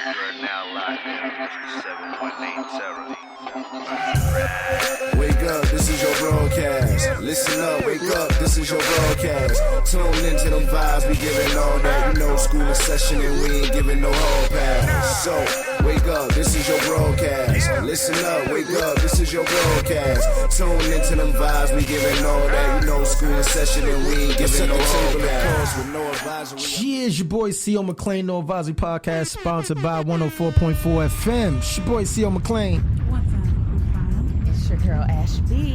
are now locked in 718 Wake up, this is your broadcast. Listen up, wake up, this is your broadcast. Tune into them vibes, we giving all that. You know, school in session and we ain't giving no hall pass. So, wake up, this is your broadcast. Listen up, wake up, this is your broadcast. Tune into them vibes, we giving all that. You know, school in session and we ain't giving no hall pass. With no advisory. Cheers, your boy C.O. McClain, NoAdvsory Podcast, sponsored by 104.4 FM. It's your boy C.O. McClain. It's your girl Ash B.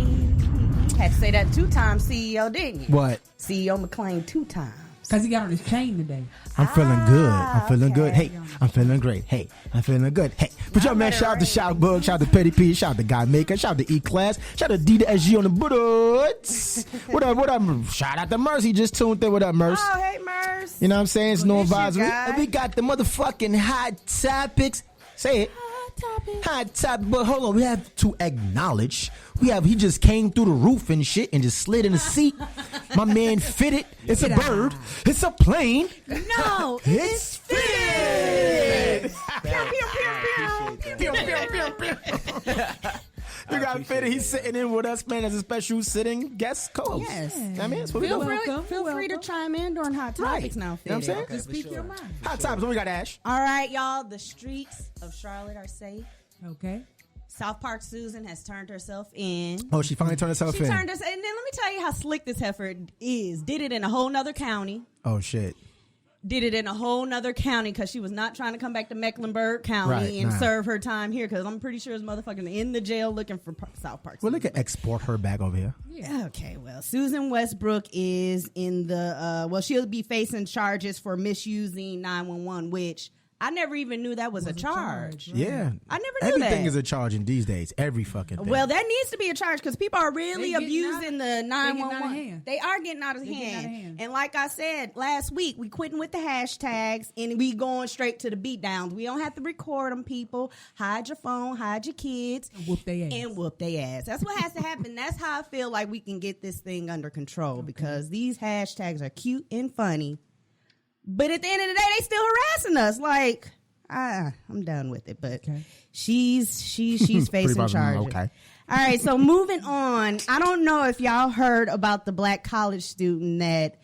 Had to say that 2 times, CEO, didn't you? What? CEO McClain 2 times. Because he got on his chain today. I'm feeling good. I'm feeling good. okay. Hey, I'm feeling great. Hey, I'm feeling good. Hey, but yo, man, shout out to Shoutbug, shout out to Petty P, shout out to Guy Maker, shout out to E-Class, shout out to D to SG on the bullets. What up? Shout out to Mercy, just tuned in. What up, Mercy? Oh, hey, Merce. You know what I'm saying? It's Well, no this you advisory. got. And we got the motherfucking hot topics. Say it. Hot topic. But hold on, we have to acknowledge. He just came through the roof and shit and just slid in the seat. My man fitted. It's a bird. It's a plane. No, It's fitted. You got fitted. He's sitting in with us, man, as a special sitting guest co-host. Yes. I mean, that's what we do. Feel free to chime in during Hot Topics now. You know what I'm saying? Fitted. Just speak your mind. Hot topics. What we got, Ash? All right, y'all. The streets of Charlotte are safe. Okay. South Park Susan has turned herself in. Oh, she finally turned herself She in. turned us, and then let me tell you how slick this heifer is. Did it in a whole nother county. Oh, shit. Did it in a whole nother county because she was not trying to come back to Mecklenburg County Right, and nah. serve her time here because I'm pretty sure this motherfucker's in the jail looking for South Park. Well, they could export her back over here. Okay, well, Susan Westbrook is in the, she'll be facing charges for misusing 911, which I never even knew that was a charge. right? Yeah. I never knew Everything that. is a charge in these days. Every fucking thing. Well, that needs to be a charge because people are really They getting abusing the 911. They They are getting out of They getting out of hand. hand. And like I said last week, we quitting with the hashtags and we going straight to the beatdowns. We don't have to record them, people. Hide your phone, hide your kids. Whoop they ass. And whoop they ass. That's what has to happen. That's how I feel like we can get this thing under control because these hashtags are cute and funny. But at the end of the day, they still harassing us. Like, I'm done with it. But Okay. she's facing much, charges. okay. All right, so moving on. I don't know if y'all heard about the black college student that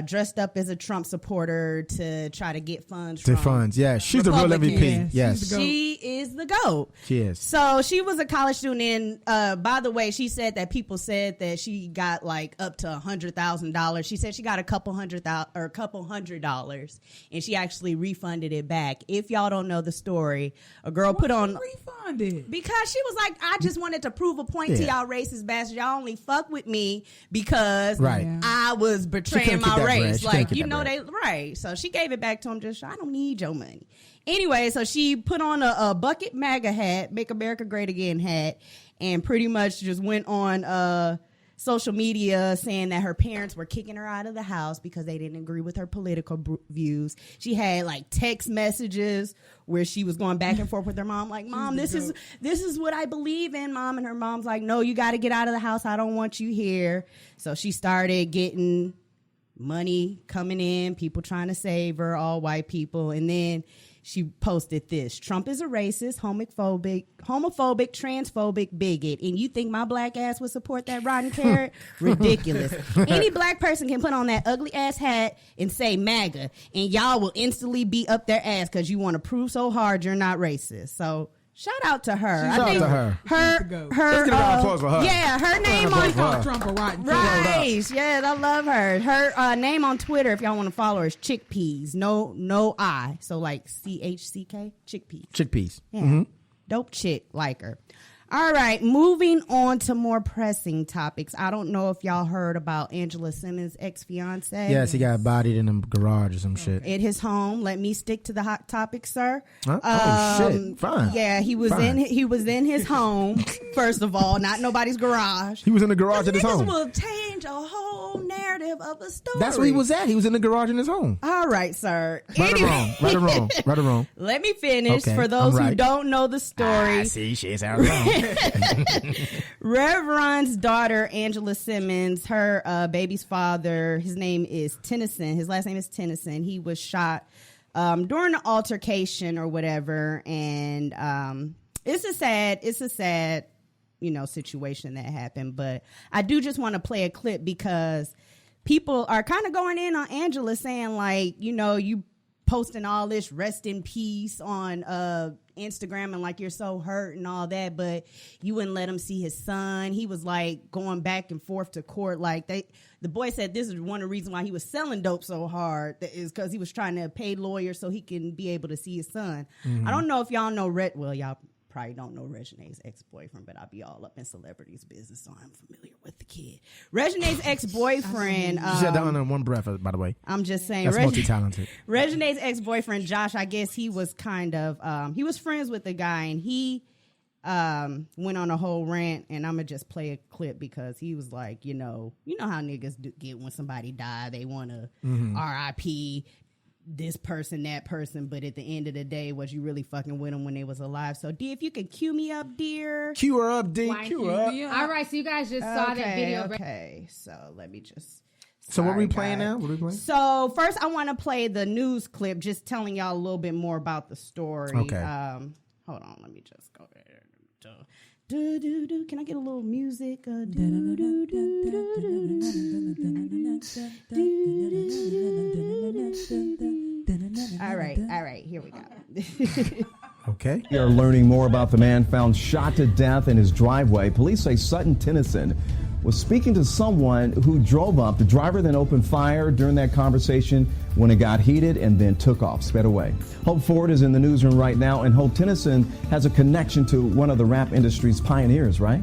dressed up as a Trump supporter to try to get funds The from funds, yeah. She's the real Republicans. MVP. Yeah, Yes. she's the She is the GOAT. She is. So she was a college student, and by the way, she said that people said that she got like up to $100,000. She said she got a couple $100, and she actually refunded it back. If y'all don't know the story, a girl put on refunded. because she was like, I just wanted to prove a point to Yeah. y'all racist bastards. Y'all only fuck with me because Right. I was betraying couldn't keep my that bread. race. She couldn't Like, keep you that know, bread. they right. So she gave it back to him. Just, I don't need your money. Anyway, so she put on a bucket MAGA hat, Make America Great Again hat, and pretty much just went on social media saying that her parents were kicking her out of the house because they didn't agree with her political views. She had like text messages where she was going back and forth with her mom, like, Mom, this is what I believe in, Mom. And her mom's like, no, you got to get out of the house. I don't want you here. So she started getting money coming in, people trying to save her, all white people. And then she posted this: Trump is a racist, homophobic, transphobic bigot. And you think my black ass would support that rotten carrot? Ridiculous. Any black person can put on that ugly ass hat and say MAGA, and y'all will instantly be up their ass because you want to prove so hard you're not racist. So shout out to her. Shout out to her. Let's get a round of applause for her. Yeah, her name Round on of applause for her. Trump a rotten Right. Yeah, I love her. Her name on Twitter, if y'all want to follow her, is Chickpeas. No I. So like CHCK? Chickpeas. Chickpeas. Yeah. Dope chick like her. All right, moving on to more pressing topics. I don't know if y'all heard about Angela Simmons' ex-fiance. Yes, he got bodied in a garage or some shit. At his home. Let me stick to the hot topic, sir. Huh? Oh, shit. Fine. Yeah, he was Fine. in his home. First of all, not nobody's garage. He was in the garage at his Niggas home. will change a whole narrative of a story. That's where he was at. He was in the garage in his home. All right, sir. Right or wrong? Right or wrong? Right or wrong? Let me finish. Okay, For those I'm who right. don't know the story, See, shit sounds wrong. Reverend's daughter, Angela Simmons, her baby's father, his name is Tennyson. His last name is Tennyson. He was shot during the altercation or whatever, and it's a sad situation that happened. But I do just want to play a clip because people are kind of going in on Angela, saying like, you posting all this rest in peace on Instagram and like you're so hurt and all that, but you wouldn't let him see his son. He was like going back and forth to court. Like the boy said this is one of the reasons why he was selling dope so hard, is because he was trying to pay lawyers so he can be able to see his son. I don't know if y'all know y'all probably don't know Regine's ex-boyfriend, but I'll be all up in celebrities' business, so I'm familiar with the kid. Regine's ex-boyfriend. You said that on one breath, by the way. I'm just saying. That's multi-talented. Regine's ex-boyfriend, Josh, I guess he was kind of, he was friends with the guy, and he went on a whole rant, and I'm going to just play a clip because he was like, you know how niggas get when somebody die, they want to RIP this person, that person, but at the end of the day, was you really fucking with them when they was alive? So, D, if you could cue me up, dear. Cue her up, D. Cue her up. All right, so you guys just saw that video. Okay, so let me just... So what are we Sorry, playing guys. now? What are we playing? So first, I want to play the news clip, just telling y'all a little bit more about the story. Okay. Hold on, let me just go there. Can I get a little music? All right, here we go. Okay. We are learning more about the man found shot to death in his driveway. Police say Sutton Tennyson was speaking to someone who drove up. The driver then opened fire during that conversation when it got heated and then took off, sped away. Hope Ford is in the newsroom right now, and Hope Tennyson has a connection to one of the rap industry's pioneers, right?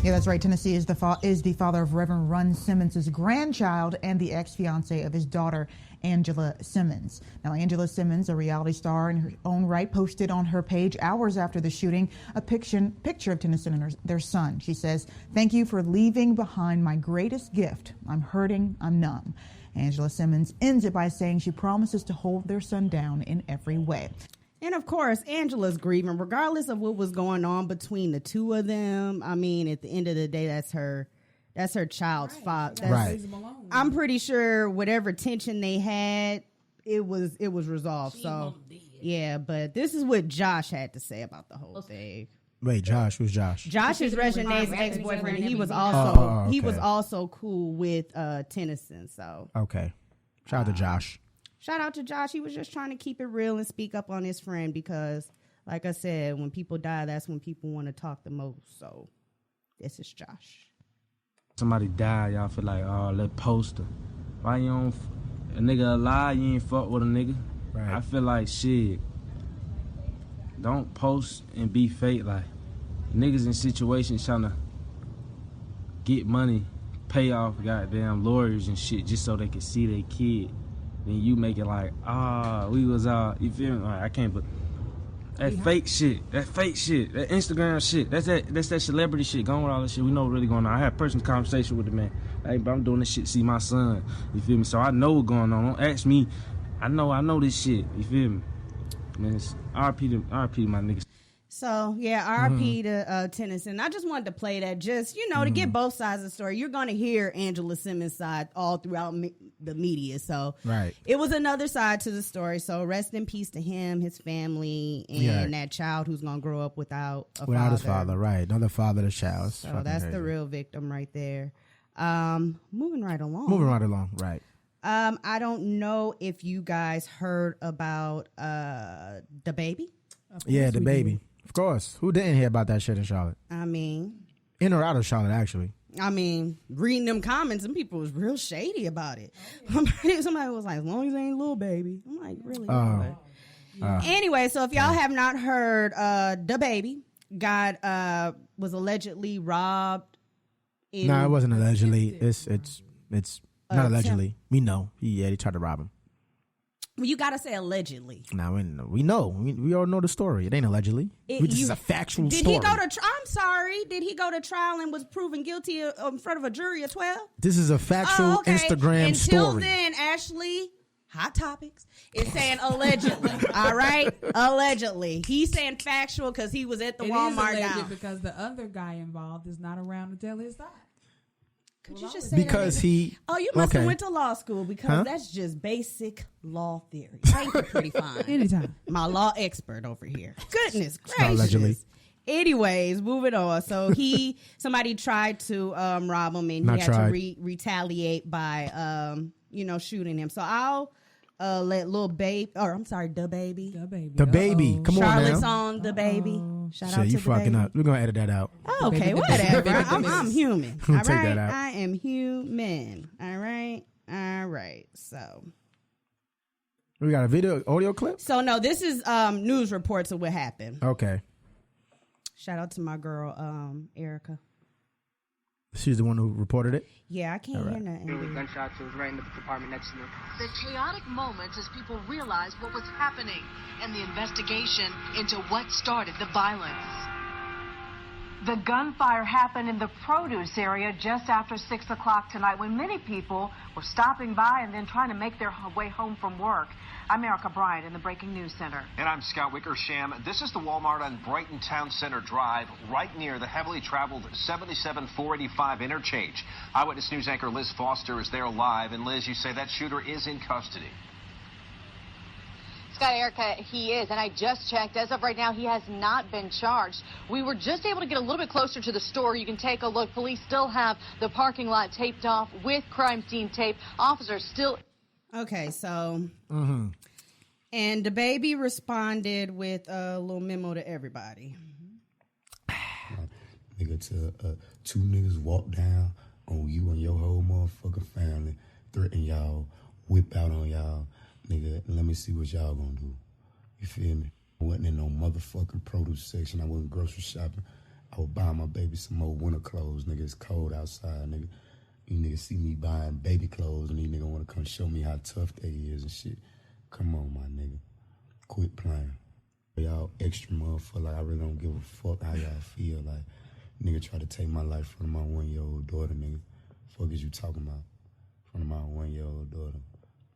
Yeah, that's right. Tennessee is the father of Reverend Ron Simmons' grandchild and the ex-fiance of his daughter, Angela Simmons. Now, Angela Simmons, a reality star in her own right, posted on her page hours after the shooting a picture of Tennyson and their son. She says, "Thank you for leaving behind my greatest gift. I'm hurting. I'm numb." Angela Simmons ends it by saying she promises to hold their son down in every way. And of course, Angela's grieving, regardless of what was going on between the two of them. I mean, at the end of the day, that's her child's father. Right. I'm pretty sure whatever tension they had, it was resolved. So yeah, but this is what Josh had to say about the whole thing. Wait, Josh, who's Josh? Josh is Regine's ex-boyfriend, and he was okay. also cool with Tennyson. So Okay. Shout out to Josh. shout out to Josh. He was just trying to keep it real and speak up on his friend because, like I said, when people die, that's when people want to talk the most. So this is Josh. Somebody die, y'all feel like, oh, let's post her. Why you don't, a nigga alive, you ain't fuck with a nigga? Right. I feel like, shit, don't post and be fake. Like, niggas in situations trying to get money, pay off goddamn lawyers and shit just so they can see their kid. Then you make it like, we was you feel me? Like, I can't, but that fake shit, that Instagram shit, that's that celebrity shit, going with all this shit. We know what really going on. I had a personal conversation with the man. Hey, bro, I'm doing this shit to see my son. You feel me? So I know what's going on. Don't ask me. I know this shit. You feel me? Man, it's RP to my niggas. So, yeah, RP to Tennyson. I just wanted to play that just, to get both sides of the story. You're going to hear Angela Simmons' side all throughout the media. So, Right. It was another side to the story. So, rest in peace to him, his family, and that child who's going to grow up without a father. Without his father, right. Another father to child. So, that's the real victim right there. Moving right along. Right. I don't know if you guys heard about Dababy. Yeah, the baby. Of course. Who didn't hear about that shit in Charlotte? I mean, In or out of Charlotte, actually. Reading them comments, and people was real shady about it. Somebody was like, as long as it ain't little baby. I'm like, really? Anyway, so if y'all have not heard, Dababy was allegedly robbed. No, it wasn't allegedly. It's not allegedly. We know. He tried to rob him. Well, you got to say allegedly. Now we know. We all know the story. It ain't allegedly. This is a factual story. Did he go to I'm sorry. Did he go to trial and was proven guilty in front of a jury of 12? This is a factual Instagram story. Until then, Ashley, Hot Topics is saying allegedly. All right? Allegedly. He's saying factual because he was at the Walmart now. Because the other guy involved is not around to tell his side. Could you just say because that? he. Oh, you must have okay. went to law school because Huh? that's just basic law theory. Thank you, pretty fine. Anytime. My law expert over here. Goodness gracious. Allegedly. Anyways, moving on. So somebody tried to rob him, and Not he had tried. to retaliate by shooting him. So I'll let Lil Babe, or I'm sorry, Dababy. The baby. Uh-oh. Come Charlotte's on on the baby. Shout now. out Shit, to you the fucking baby. up. We're gonna edit that out. Oh, okay, whatever. I'm human. We'll All take right, that out. I am human. All right. So We got a audio clip. no, this is news reports of what happened. Okay, Shout out to my girl, Erica. she's the one who reported it. Yeah, I can't hear There was nothing. gunshots. It was right in the apartment next to me. The chaotic moments as people realized what was happening and the investigation into what started the violence. The gunfire happened in the produce area just after 6 o'clock tonight when many people were stopping by and then trying to make their way home from work. I'm Erica Bryant in the Breaking News Center. And I'm Scott Wickersham. This is the Walmart on Brighton Town Center Drive, right near the heavily traveled 77-485 interchange. Eyewitness News anchor Liz Foster is there live. And Liz, you say that shooter is in custody. Scott, Erica, he is, and I just checked. As of right now, he has not been charged. We were just able to get a little bit closer to the store. You can take a look. Police still have the parking lot taped off with crime scene tape. Officers still... Okay, so and the baby responded with a little memo to everybody. Nigga, two niggas walk down on you and your whole motherfucking family, threaten y'all, whip out on y'all. Nigga, let me see what y'all gonna do. You feel me? I wasn't in no motherfucking produce section. I wasn't grocery shopping. I was buying my baby some more winter clothes. Nigga, it's cold outside, nigga. You niggas see me buying baby clothes and these niggas want to come show me how tough they is and shit. Come on, my nigga. Quit playing. Y'all extra motherfucker. Like, I really don't give a fuck how y'all feel. Like, nigga try to take my life from my 1-year-old daughter, nigga. Fuck is you talking about? From my 1-year-old daughter.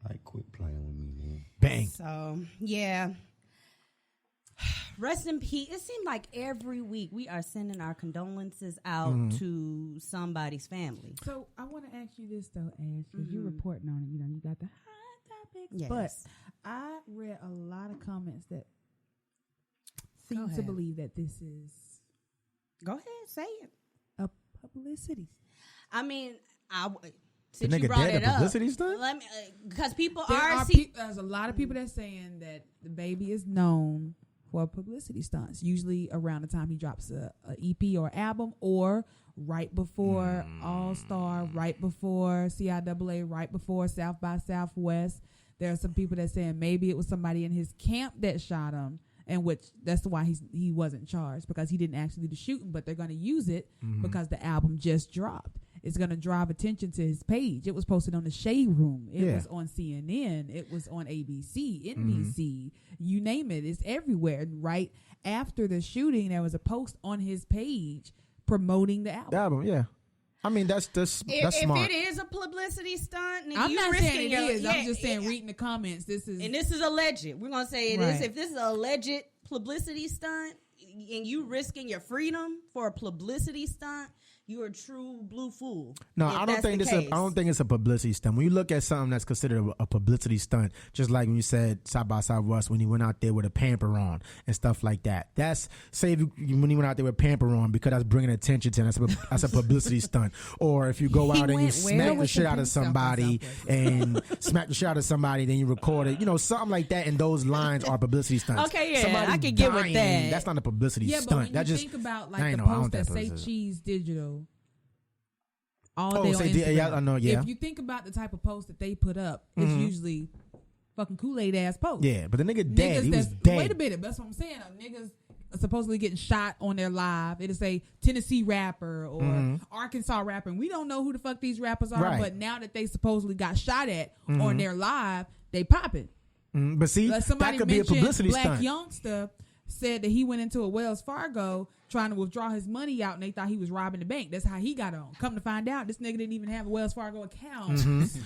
Like, quit playing with me, man. Bang. So, yeah. Rest in peace. It seemed like every week we are sending our condolences out to somebody's family. So I want to ask you this though, Ash, because you're reporting on it. You know, you got the hot topics. Yes. But I read a lot of comments that Go seem to ahead. believe that this is Go ahead, say it. a publicity. I mean, The since you nigga brought dead, it the up, publicity stunt? let me because people There's a lot of people that's saying that the baby is known for publicity stunts, usually around the time he drops a EP or album, or right before All Star, right before CIAA, right before South by Southwest. There are some people that saying maybe it was somebody in his camp that shot him, and which that's why he wasn't charged, because he didn't actually do the shooting, but they're going to use it because the album just dropped. It's going to drive attention to his page. It was posted on the Shade Room. It was on CNN. It was on ABC, NBC, you name it. It's everywhere. And right after the shooting, there was a post on his page promoting the album. The album, yeah. I mean, that's if smart. it is a publicity stunt, nigga, I'm you not risking saying it your, is. yeah, I'm just saying, reading the comments, this is alleged. We're gonna say it is. Right. If this is a alleged publicity stunt, and you risking your freedom for a publicity stunt, you're a true blue fool. No, if I don't that's think the this. I case. don't think it's a publicity stunt. When you look at something that's considered a publicity stunt, just like when you said South by Southwest, when he went out there with a pamper on and stuff like that. That's when he went out there with pamper on, because that's bringing attention to him. That's a publicity stunt. Or if you go out and you smack the shit out of somebody and smack the shit out of somebody, then you record it. You know, something like that. And those lines are publicity stunts. Okay, yeah, Somebody I could get with dying, that. That's not a publicity yeah, stunt. but when that you just think about I like ain't the know, I don't posts that think say publicity. Cheese Digital all Oh, day on say Instagram. yeah, I know, yeah. If you think about the type of posts that they put up, it's usually fucking Kool-Aid ass posts. Yeah, but the nigga dead. Niggas He was that's- dead. Wait a minute, that's what I'm saying. Niggas are supposedly getting shot on their live. It'll say Tennessee rapper or Arkansas rapper. And we don't know who the fuck these rappers are, Right. but now that they supposedly got shot at on their live, they pop it. But see, Like that somebody could be a mentioned publicity Black stunt. Youngster said that he went into a Wells Fargo trying to withdraw his money out, and they thought he was robbing the bank. That's how he got on. Come to find out, this nigga didn't even have a Wells Fargo account.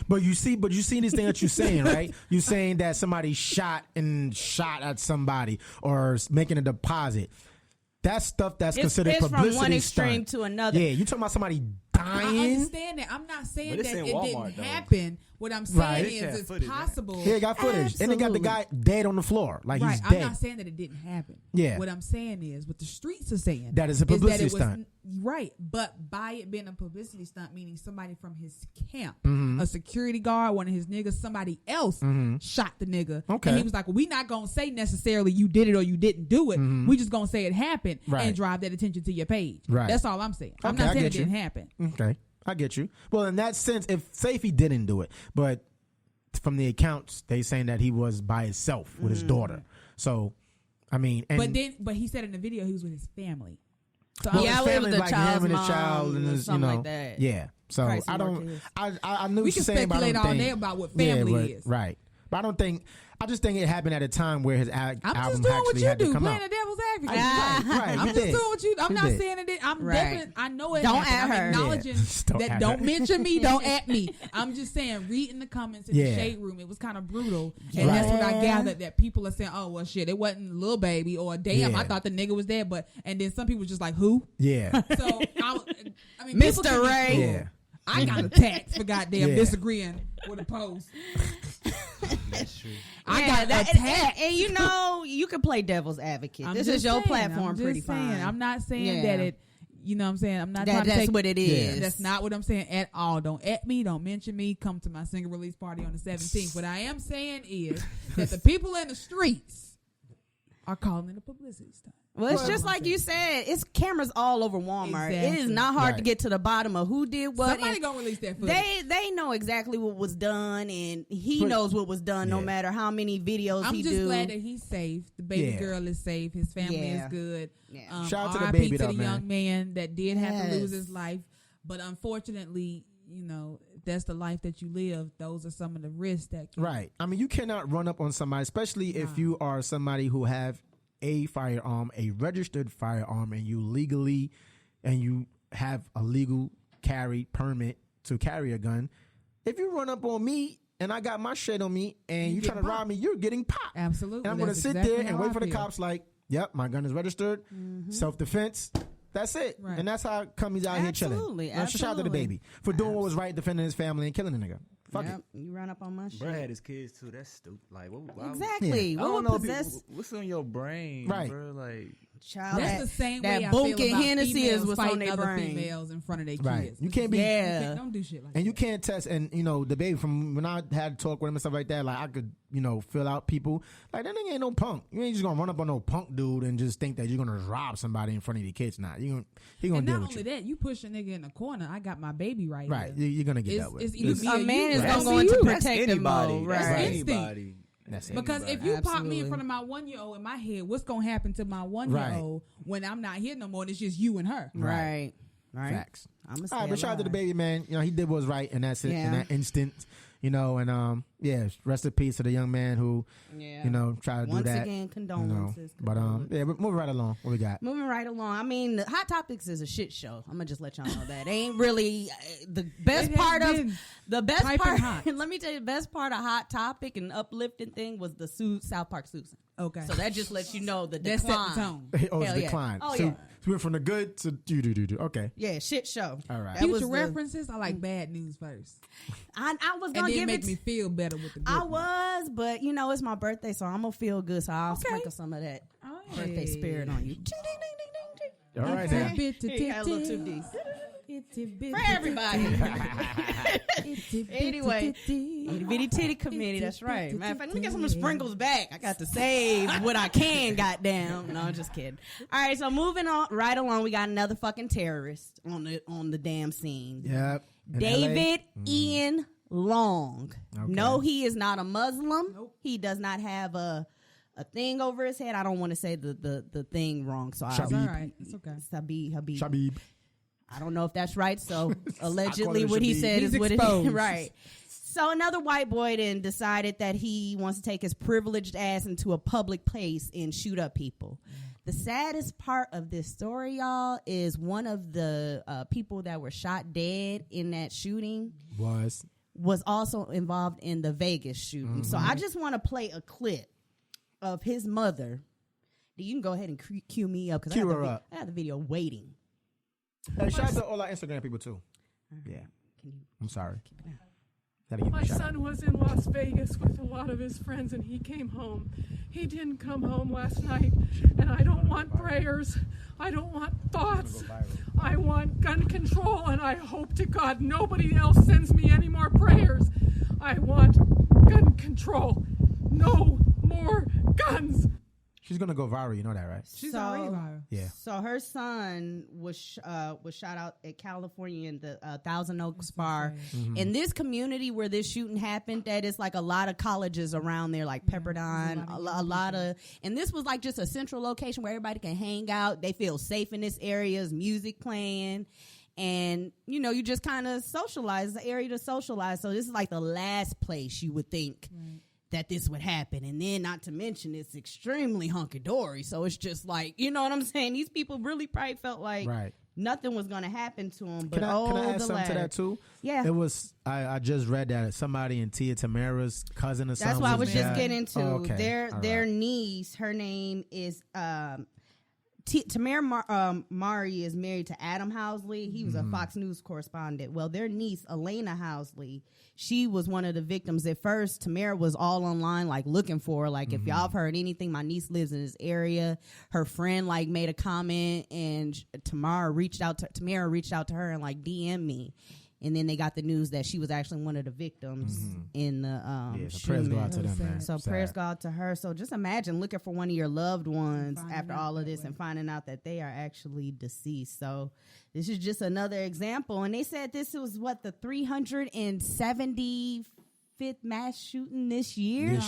But you see this thing that you're saying, right? You're saying that somebody shot at somebody or making a deposit. that's stuff that's It's considered from publicity one extreme stunt. to another. Yeah, you talking about somebody I dying? understand that. I'm not saying But that it's in it Walmart, didn't though. happen. What I'm saying Right. is it's Footage, right? possible. Yeah, they got footage, and they got the guy dead on the floor, like Right. he's I'm dead. not saying that it didn't happen. Yeah. What I'm saying is, what the streets are saying, That is a publicity it was, stunt. Right. But by it being a publicity stunt, meaning somebody from his camp, Mhm. a security guard, one of his niggas, somebody else Mhm. shot the nigga. Okay. And he was like, well, we not going to say necessarily you did it or you didn't do it. Mhm. We just going to say it happened Right. and drive that attention to your page. Right. That's all I'm saying. I'm Okay, not I saying it get you. didn't happen. Okay, I get you. Well, in that sense, say if he didn't do it, but from the accounts, they saying that he was by himself with his daughter. So, I mean, and But he said in the video he was with his family. So well, I his I live family, with the like child's him and his mom child and or his, something like that. Yeah. So Crazy I don't. workers. I knew We what can you're saying, but I speculate don't all think, day about what family but- is. Right. But I don't think. I just think it happened at a time where his I'm album just doing what actually you had to do, come playing out. the devil's advocate. Right, I'm you just did. doing what you. I'm You not did. saying it. I'm Right. definitely. I know it. Don't happened. at her. I'm acknowledging Yeah. Don't that. at Don't her. mention me. Don't at me. I'm just saying. Read in the comments in Yeah. the shade room. It was kind of brutal, and that's what I gathered. That people are saying, "Oh well, shit, it wasn't Lil Baby," or "Damn, Yeah. I thought the nigga was dead." But and then some people just like, "Who?" Yeah. So I mean, people Mr. can be Ray. cool. Yeah. I got attacked for goddamn Yeah. disagreeing with a post. I Yeah, got that- attacked. and you know, you can play devil's advocate. I'm This just is your saying, platform, I'm pretty just saying. fine. I'm not saying Yeah. that it. You know what I'm saying? I'm not That- trying to that's take, what it is. That's not what I'm saying at all. Don't at me. Don't mention me. Come to my single release party on the 17th. What I am saying is that the people in the streets are calling it a publicity stunt. Well, it's just like you said. It's cameras all over Walmart. It is Exactly. not hard to Right. get to the bottom of who did what. Somebody and gonna release that footage. they know exactly what was done, and he But- knows what was done. No Yeah. matter how many videos I'm he just do. glad that he's safe. The baby Yeah. girl is safe. His family Yeah. is good. Yeah. Shout out to the RIP baby, to though, the man. young man that did have to lose Yes. his life. But unfortunately, you know, that's the life that you live. Those are some of the risks that can, Right. I mean, you cannot run up on somebody, especially if you are somebody who have a firearm, a registered firearm, and you legally, and you have a legal carry permit to carry a gun. If you run up on me and I got my shit on me and you get trying to rob popped. me, you're getting popped. Absolutely. And I'm going to That's sit exactly there and how wait I for the feel. cops like, yep, my gun is registered, self-defense. That's it. Right. And that's how come he's out here chilling. Absolutely, Shout out to the absolutely. baby for doing what was right, defending his family and killing the nigga. Fuck Yep, it. you run up on my shit. Bro had his kids too. That's stupid. Like, why, Exactly. I What don't would know if possess what's on your brain, Right. bro. Like, child? That's that, the same that way I Boonk feel and about Hennessy females is what's on fighting their other brain. females in front of their Right. kids. You can't be- Yeah. Don't do shit like And that. you can't test, and you know the baby from when I had to talk with him and stuff like that. Like I could, fill out people. Like that nigga ain't no punk. You ain't just gonna run up on no punk dude and just think that you're gonna rob somebody in front of your kids. Nah, he gonna And deal not with only you. that, you push a nigga in the corner. I got my baby right Right, here. you're gonna get It's- dealt with. it's either me A or man you. is That's gonna go into you. protective anybody. mode, That's right? anybody. That's it. Because if you pop me in front of my 1-year-old in my head, what's gonna happen to my 1-year-old when I'm not here no more and it's just you and her? Right. Right. Facts. I'm All right, but shout out to the baby, man. He did what was right, and that's it in Yeah. that instant. And rest in peace to the young man who, Yeah. tried to Once do that. again, condolences. But we're moving right along. What we got? Moving right along. I mean, Hot Topics is a shit show. I'm gonna just let y'all know that. It ain't really the best It has part been of the best piping part. hot. Let me tell you, the best part of Hot Topic and uplifting thing was the South Park Susan. Okay. So that just lets you know the That set the decline. tone. Oh, it's Hell yeah. declined. Oh so yeah. we went from the good to do. Okay. Yeah, shit show. All right. That was Future the- references, I like bad news first. I was And gonna then give make it. me feel better with the good I one. was, but it's my birthday, so I'm gonna feel good. So I'll Okay. sprinkle some of that Oh, birthday hey. spirit on you. Ding, ding, ding, ding, ding, ding. All right, Itsy now. bitty Here, got a little titty. 2D. Itsy bitty For everybody. Itsy bitty Anyway, titty. Itty bitty titty committee. That's right. Matter of fact, let me get some of the sprinkles back. I got to save what I can. Goddamn. No, I'm just kidding. All right, so moving on right along, we got another fucking terrorist on the damn scene. Yep. In David LA? Ian Long. Okay. No, he is not a Muslim. Nope. He does not have a thing over his head. I don't want to say the thing wrong. So It's all right. It's okay. Habib. Shabib. I don't know if that's right. So I allegedly, call it what he Shabib. said He's is what it exposed. is. Right. So another white boy then decided that he wants to take his privileged ass into a public place and shoot up people. The saddest part of this story, y'all, is one of the people that were shot dead in that shooting was also involved in the Vegas shooting. So I just want to play a clip of his mother You can go ahead and cue me up because Cue her up. I have the video waiting. Hey, shout out to all our Instagram people too. Yeah. I'm sorry. Gotta give My me a shout son was in Las Vegas with a lot of his friends, and he came home. He didn't come home last night, and I don't want prayers. I don't want thoughts. I want gun control, and I hope to God nobody else sends me any more prayers. I want gun control. No more guns. She's gonna go viral. You know that, right? She's already viral. Yeah. So her son was shot out at California in the Thousand Oaks bar. Mm-hmm. In this community where this shooting happened, that is like a lot of colleges around there, like Pepperdine, a lot of, and this was like just a central location where everybody can hang out. They feel safe in this area. There's music playing. And, you know, you just kind of socialize, the area to socialize. So this is like the last place you would think that this would happen. And then not to mention it's extremely hunky-dory. So it's just like, you know what I'm saying? These people really probably felt like nothing was going to happen to them. But can I add something to that too? Yeah. It was, I just read that somebody in Tia Tamara's cousin or something. That's what I was just getting to. Oh, okay. Their niece, her name is Tamara Mari is married to Adam Housley. He was a Fox News correspondent. Well, their niece, Elena Housley, she was one of the victims. At first, Tamara was all online, like, looking for her. Like, if y'all have heard anything, my niece lives in this area. Her friend, like, made a comment, and Tamara reached out to her and, like, DM me. And then they got the news that she was actually one of the victims in the so prayers go out to them, man. So prayers go out to her. So just imagine looking for one of your loved ones after all of this and finding out that they are actually deceased. So this is just another example. And they said this was what, the 375th mass shooting this year? No.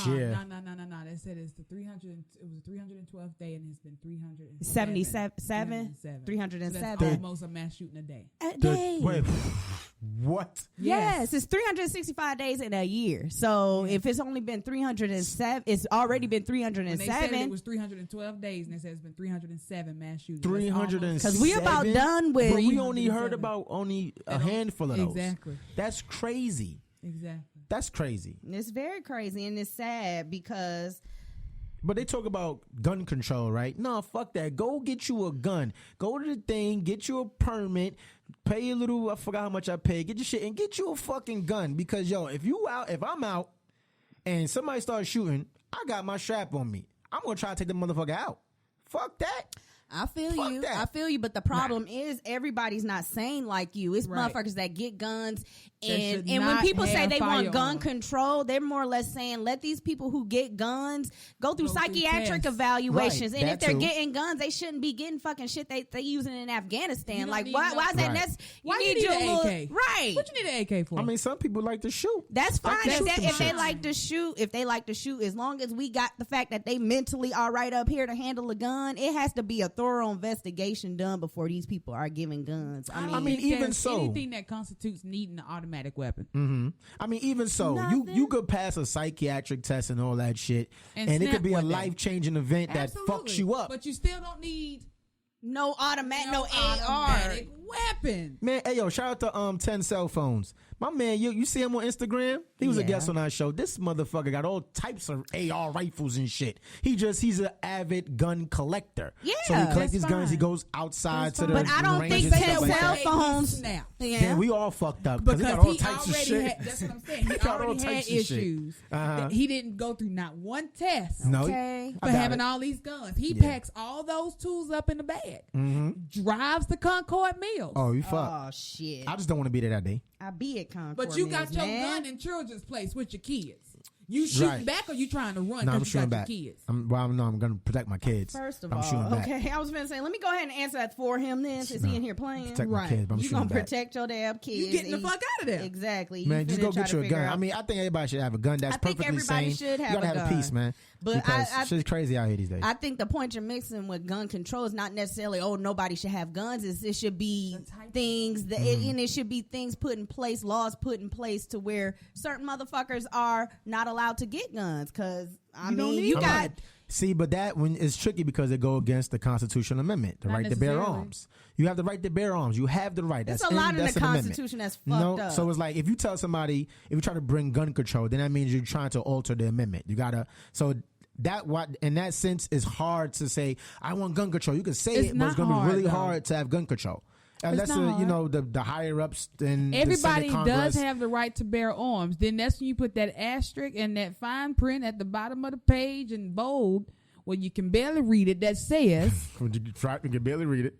They said it's the 300. It was the 312th day, and it's been 377. 307. So that's almost a mass shooting a day. Wait, what? Yes, it's 365 days in a year. So if it's only been 307, it's already been 307. When they said it was 312 days, and they said it's been 307 mass shootings. 307. Because we about done with. But we only heard about a handful of those. Exactly. That's crazy. Exactly. That's crazy. It's very crazy, and it's sad because. But they talk about gun control, right? No, fuck that. Go get you a gun. Go to the thing, get you a permit, pay a little, I forgot how much I paid, get your shit, and get you a fucking gun. Because, yo, if I'm out and somebody starts shooting, I got my strap on me. I'm going to try to take the motherfucker out. Fuck that. I feel you, but the problem is everybody's not sane like you. It's motherfuckers that get guns, and when people say they want gun control, they're more or less saying let these people who get guns go through psychiatric evaluations, and if they're getting guns, they shouldn't be getting fucking shit they using in Afghanistan. Like why is that? Why you need an AK? Right? What you need an AK for? I mean, some people like to shoot. That's fine if they like to shoot. As long as we got the fact that they mentally are right up here to handle a gun, it has to be a thorough investigation done before these people are giving guns. I mean even so, anything that constitutes needing an automatic weapon. I mean, even so, you could pass a psychiatric test and all that shit, and it could be a life-changing event that fucks you up. But you still don't need no automatic weapon. Man, hey yo, shout out to 10 cell phones. My man, you see him on Instagram? He was a guest on our show. This motherfucker got all types of AR rifles and shit. He's an avid gun collector. Yeah, so he collects his guns. He goes outside to the But I don't think 10 cell phones. Then we all fucked up because he got all types of shit. That's what I'm saying. He already had issues. He didn't go through not one test. For having all these guns. He packs all those tools up in the bag. Drives to Concord Mills. Oh, you fuck. Oh shit. I just don't want to be there that day. I be at Concord. But you got your gun in children's place with your kids. You shooting back or you trying to run? No, I'm you shooting got back. Your kids? I'm going to protect my kids. First of I'm shooting all, back. okay. I was going to say, let me go ahead and answer that for him then, since he in here playing. Protect my kids, but I'm you shooting gonna back. protect your damn kids. You getting the fuck out of there. Exactly. Man, just go get you a gun. Out. I mean, I think everybody should have a gun that's perfectly sane. Should have you gotta have a peace, man. But shit's crazy out here these days. I think the point you're mixing with gun control is not necessarily, nobody should have guns. It should be things that, and it should be things put in place, laws put in place to where certain motherfuckers are not allowed to get guns. Because, See, but that one is tricky because it go against the constitutional amendment, the right to bear arms. You have the right to bear arms. You have the right. That's a lot in the Constitution that's fucked up. So it's like if you tell somebody, if you try to bring gun control, then that means you're trying to alter the amendment. You gotta. So in that sense is hard to say. I want gun control. You can say It's it, but it's going to be not really hard, hard to have gun control. Unless the higher ups and everybody the Senate, does have the right to bear arms. Then that's when you put that asterisk and that fine print at the bottom of the page in bold, where you can barely read it. That says you can barely read it.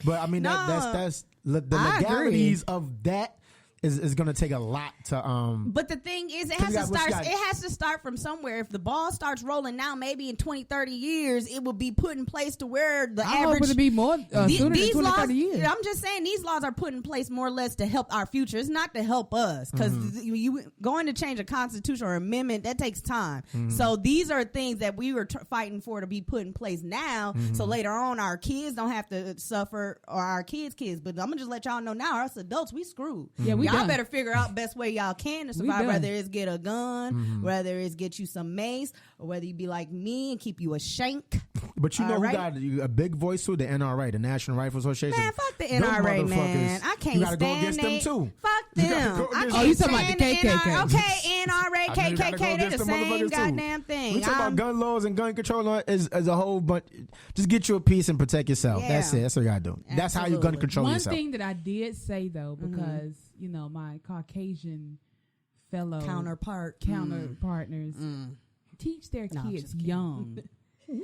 But I mean, that's the legalities of that. Is going to take a lot to But the thing is, it has to start from somewhere. If the ball starts rolling now, maybe in 20, 30 years, it will be put in place to where the I average. hope it'll be more sooner than 20, 30 years. I'm just saying these laws are put in place more or less to help our future. It's not to help us, because you going to change a constitution or amendment, that takes time. So these are things that we were fighting for to be put in place now. So later on, our kids don't have to suffer, or our kids. But I'm gonna just let y'all know now, us adults, we screwed. Yeah, we y'all better figure out best way y'all can to survive, whether it's get a gun, whether it's get you some mace, or whether you be like me and keep you a shank. But you know who got a big voice too? The NRA, the National Rifle Association. Man, fuck the NRA, man. I can't you gotta stand go against them too. Fuck them. You talking about the KKK? Okay, NRA, KKK, they the same goddamn thing. We talk about gun laws and gun control is a whole bunch. Just get you a piece and protect yourself. Yeah. That's it. That's what you gotta do. Absolutely. That's how you gun control yourself. One thing that I did say though, because my Caucasian fellow counterpartners teach their kids young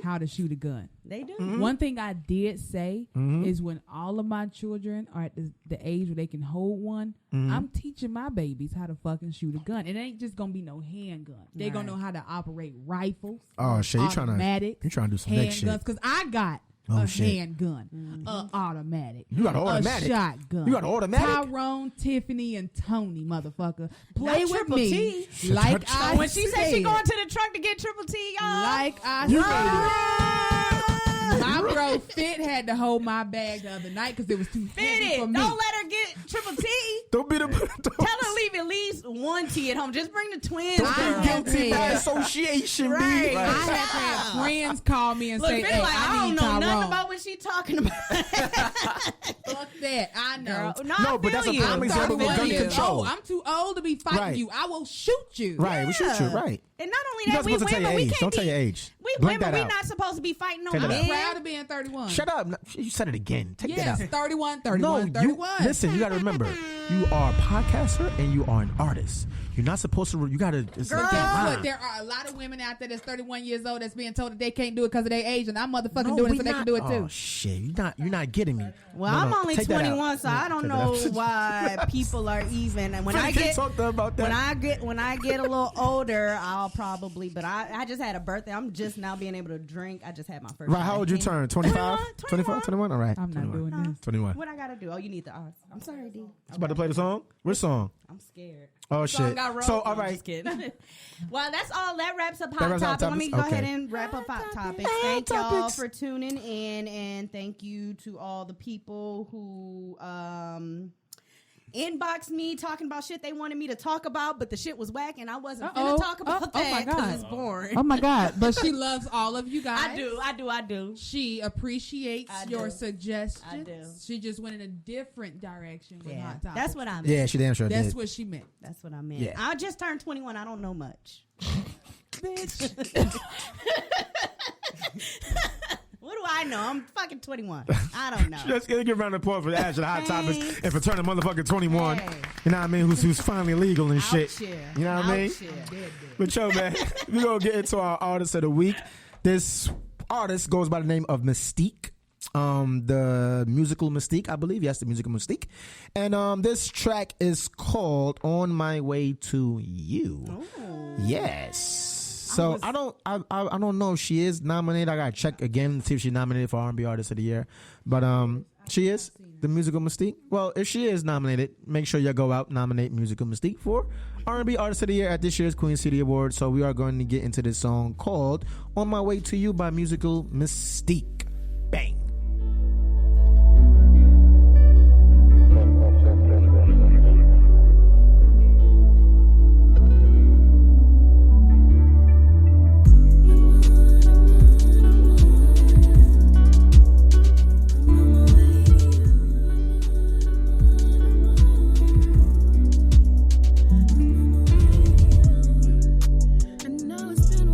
how to shoot a gun. They do. One thing I did say is when all of my children are at the age where they can hold one, I'm teaching my babies how to fucking shoot a gun. It ain't just gonna be no handgun. They're gonna know how to operate rifles. Oh shit! You trying to do some next shit? Because I got a handgun, automatic. You got an automatic? A shotgun. You got an automatic? Tyrone, Tiffany, and Tony, motherfucker. Play Not with Triple me. T. Like I when she said she going to the truck to get Triple T, y'all. Like I said. My bro Fit had to hold my bag the other night because it was too heavy for me. Don't let her get Triple T. Don't be the. Tell her leave at least one T at home. Just bring the twins. Don't be guilty by association, right? I had to have friends call me and say, "Hey, I don't know Tyrone. nothing about what she talking about." Fuck that. I know. No, but that's a prime example with gun control. Oh, I'm too old to be fighting you. I will shoot you. Right, we shoot you. Right. And not only that, we women, we can't Don't tell your age. We women, we're not supposed to be fighting no men. I'm proud of being 31. Shut up. You said it again. Take that out. 31. No, 31. Listen, you got to remember, you are a podcaster and you are an artist. You're not supposed to. You got to. Guess what? There are a lot of women out there that's 31 years old that's being told that they can't do it because of their age, and I'm motherfucking doing it so they can do it too. Oh shit! You're not getting me. Well, I'm only 21, so I don't know why people are even. And when I get a little older, I'll probably. But I just had a birthday. I'm just now being able to drink. I just had my first. Right. How old you turn? 25? 21? All right. I'm not doing this. 21. What I gotta do? Oh, you need the odds. I'm sorry, D. It's about to play the song. Which song? I'm scared. Oh shit! So all right. Just kidding. Well, that's all. That wraps up Hot Topic. Let me go ahead and wrap up Hot Topics. Thank y'all for tuning in, and thank you to all the people who inboxed me talking about shit they wanted me to talk about, but the shit was whack, and I wasn't gonna talk about that because it's boring. Oh my god! But she loves all of you guys. I do. She appreciates your suggestions. I do. She just went in a different direction with Hot Topics. That's what I meant. Yeah, she damn sure did. That's what she meant. That's what I meant. Yeah. I just turned 21. I don't know much. Bitch. What do I know? I'm fucking 21. I don't know. Just give a round of applause for the Hot Topics and for turning motherfucking 21. You know what I mean? Who's finally legal and shit. You know what I mean? But yo, man, we're going to get into our artist of the week. This artist goes by the name of Mystique. The musical Mystique, I believe. Yes, the musical Mystique. And this track is called On My Way to You. Oh. Yes. So I don't know if she is nominated. I gotta check again to see if she's nominated for R&B Artist of the Year. But she is the musical Mystique. Well, if she is nominated, make sure you go out nominate musical Mystique for R&B Artist of the Year at this year's Queen City Awards. So we are going to get into this song called On My Way to You by musical Mystique. Bang. I know it's been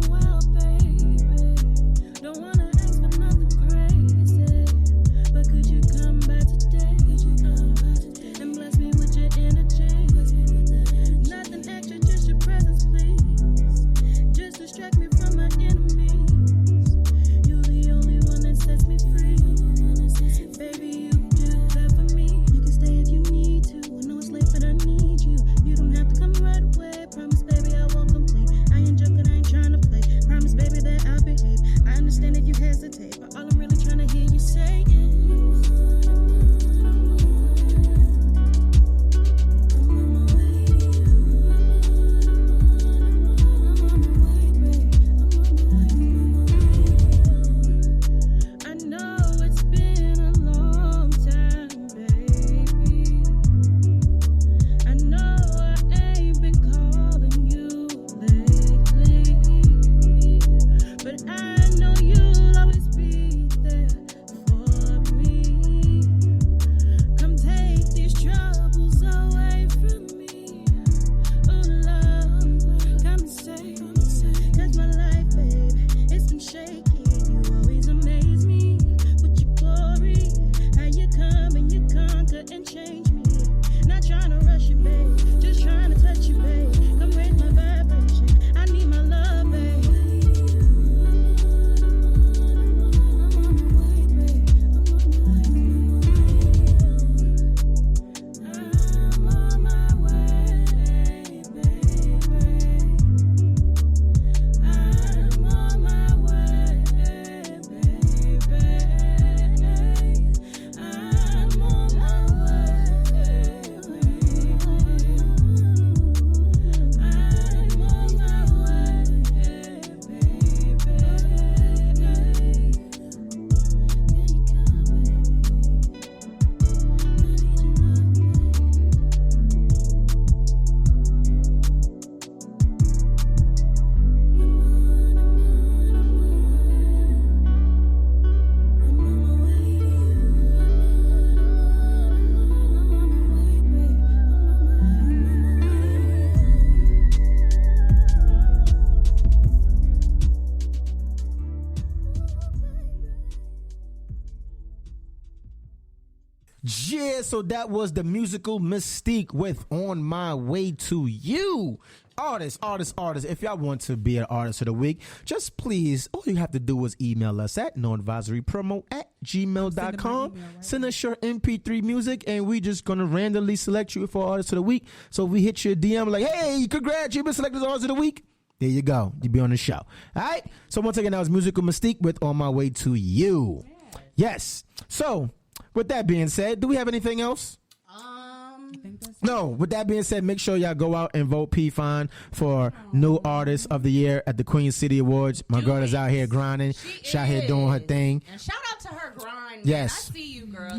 Yeah, so that was the musical Mystique with On My Way to You. Artists. If y'all want to be an artist of the week, just please, all you have to do is email us at noadvisorypromo@gmail.com. Send us your MP3 music, and we just going to randomly select you for artist of the week. So if we hit your DM like, hey, congrats, you've been selected as artist of the week. There you go. You'll be on the show. All right? So once again, that was Musical Mystique with On My Way to You. Yes. So with that being said, do we have anything else? No, with that being said, make sure y'all go out and vote P-Fine for New Artist of the Year at the Queen City Awards. My girl is out here grinding. She's out here doing her thing. And shout out to her grind. Yes. Man. I see you, girl.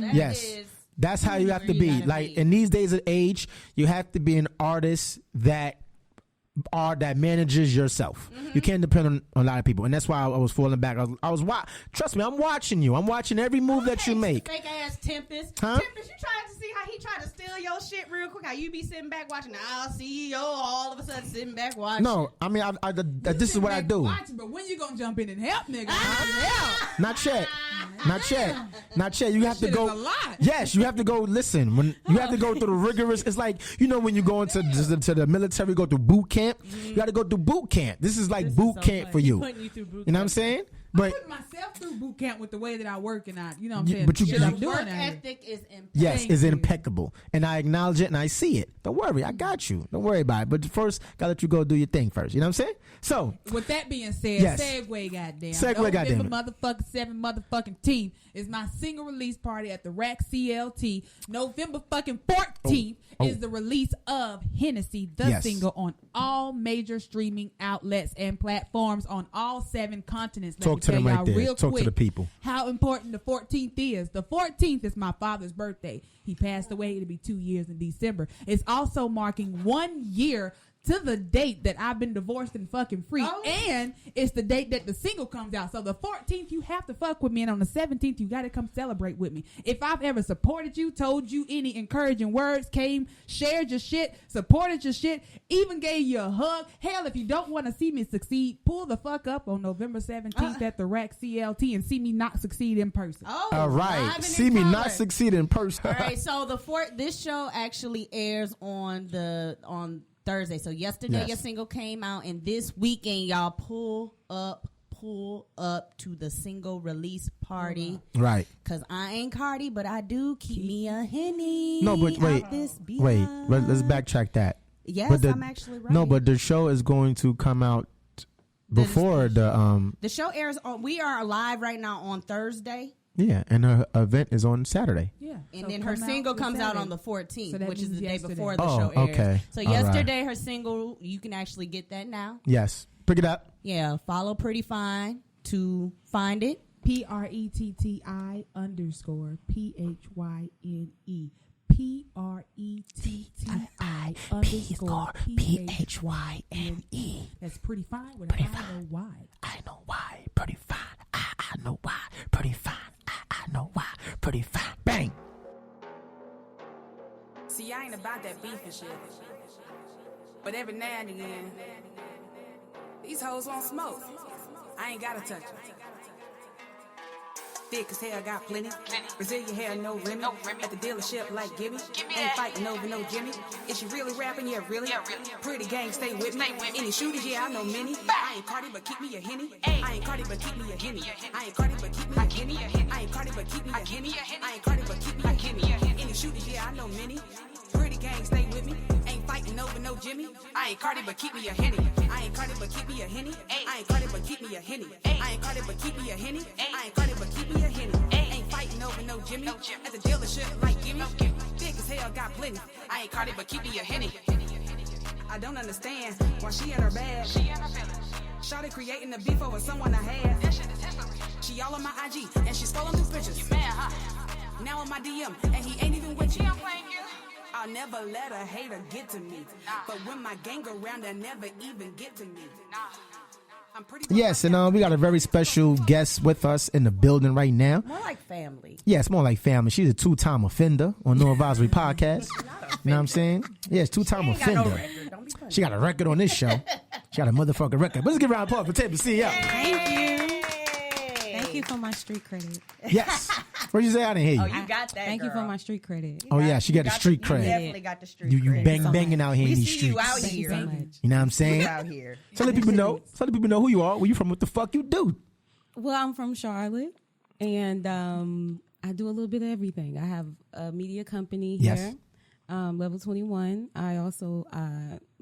That's how you have to be. Like in these days of age, you have to be an artist that manages yourself. You can't depend on a lot of people, and that's why I was falling back. Trust me, I'm watching you. I'm watching every move that you make. Fake ass Tempest. Huh? Tempest, you trying to see how he tried to steal your shit real quick? How you be sitting back watching the CEO all of a sudden sitting back watching? No, I mean, this is what I do. Watching, but when you gonna jump in and help, nigga? Not yet. You have to go. A lot. Yes, you have to go. Listen, when you have to go through the rigorous. It's like when you go into to the military, go through boot camp. You got to go through boot camp. This is like boot camp for you. You know what I'm saying? But I put myself through boot camp with the way that I work, and you know what I'm saying. But work ethic is impeccable. Yes, is impeccable, and I acknowledge it and I see it. Don't worry, I got you. Don't worry about it. But first, gotta let you go do your thing first. You know what I'm saying? So, with that being said, segue, goddamn. November motherfucking 7 motherfucking team is my single release party at the Rack CLT. November fucking 14th is the release of Hennessy, the single, on all major streaming outlets and platforms on all 7 continents. Talk to them right there. Talk to the people. How important the 14th is. The 14th is my father's birthday. He passed away. It'll be 2 years in December. It's also marking 1 year to the date that I've been divorced and fucking free. And it's the date that the single comes out. So the 14th, you have to fuck with me. And on the 17th, you got to come celebrate with me. If I've ever supported you, told you any encouraging words, came, shared your shit, supported your shit, even gave you a hug. Hell, if you don't want to see me succeed, pull the fuck up on November 17th at the Rack CLT and see me not succeed in person. All right. See me not succeed in person. All right. So this show actually airs on Thursday. So yesterday your single came out, and this weekend y'all pull up to the single release party. Right. Cause I ain't Cardi, but I do keep me a Henny. No, but wait. Let's backtrack that. Yes, I'm actually right. No, but the show is going to come out before the show airs on. We are live right now on Thursday. Yeah, and her event is on Saturday. Yeah, and then her single comes out on the 14th, which is the day before the show airs. Okay. So yesterday, her single, you can actually get that now. Yes, pick it up. Yeah, follow Pretty Fine to find it. PRETTI_PHYNE. PRETTI_PHYNE. That's Pretty Fine with a I know why. I know why. Pretty fine. I know why. Pretty fine. I know why. Pretty fine. Bang. See, I ain't about that beef and shit. But every now and again, these hoes won't smoke. I ain't gotta touch them. Thick as hell, got plenty. Brazilian hair, no Remy. At the dealership like Gibby. Ain't fighting over no Jimmy. Is she really rapping? Yeah, really. Pretty gang, stay with me. Any shooters? Yeah, I know many. I ain't Cardi, but keep me a Henny. I ain't Cardi, but keep me a Henny. I ain't Cardi, but keep me a Henny. I ain't Cardi, but keep me a Henny. I ain't Cardi, but keep me a Henny. Any shooters? Yeah, I know many. Pretty gang, stay with me. Ain't fighting over no Jimmy. I ain't Cardi, but keep me a Henny. I ain't Cardi, but keep me a Henny. I ain't Cardi, but keep me a Henny. I ain't Cardi, but keep me a Henny. I ain't Cardi, but keep me a Henny. Ain't fighting over no Jimmy. At the dealership like Gimme. Thick as hell, got plenty. I ain't Cardi, but keep me a Henny. I don't understand why she in her bag. Shawty creating the beef over someone I had. That shit is history. She all on my IG and she scrolling through pictures. You mad, huh? Now in my DM and he ain't even with you. I'll never let a hater get to me. But when my gang around, they'll never even get to me. Yes, and we got a very special guest with us in the building right now. More like family. Yeah, it's more like family. She's a 2-time offender on NoAdvsory Podcast. You know what I'm saying? Yes, 2-time offender. She got a record on this show. She got a motherfucking record. But let's give a round of applause for Tempesttceo. Thank you. Thank you for my street credit. Yes. What'd you say? I didn't hear Oh, you. you got that. Thank you for girl. my street credit. Oh yeah, she got the street You cred. definitely got the street You cred. banging out here We in these see streets. you out here. You know what I'm saying? You out here. So let people know. So let people know who you are. Where you from? What the fuck you do? Well, I'm from Charlotte, and I do a little bit of everything. I have a media company here. Yes. Level 21. I also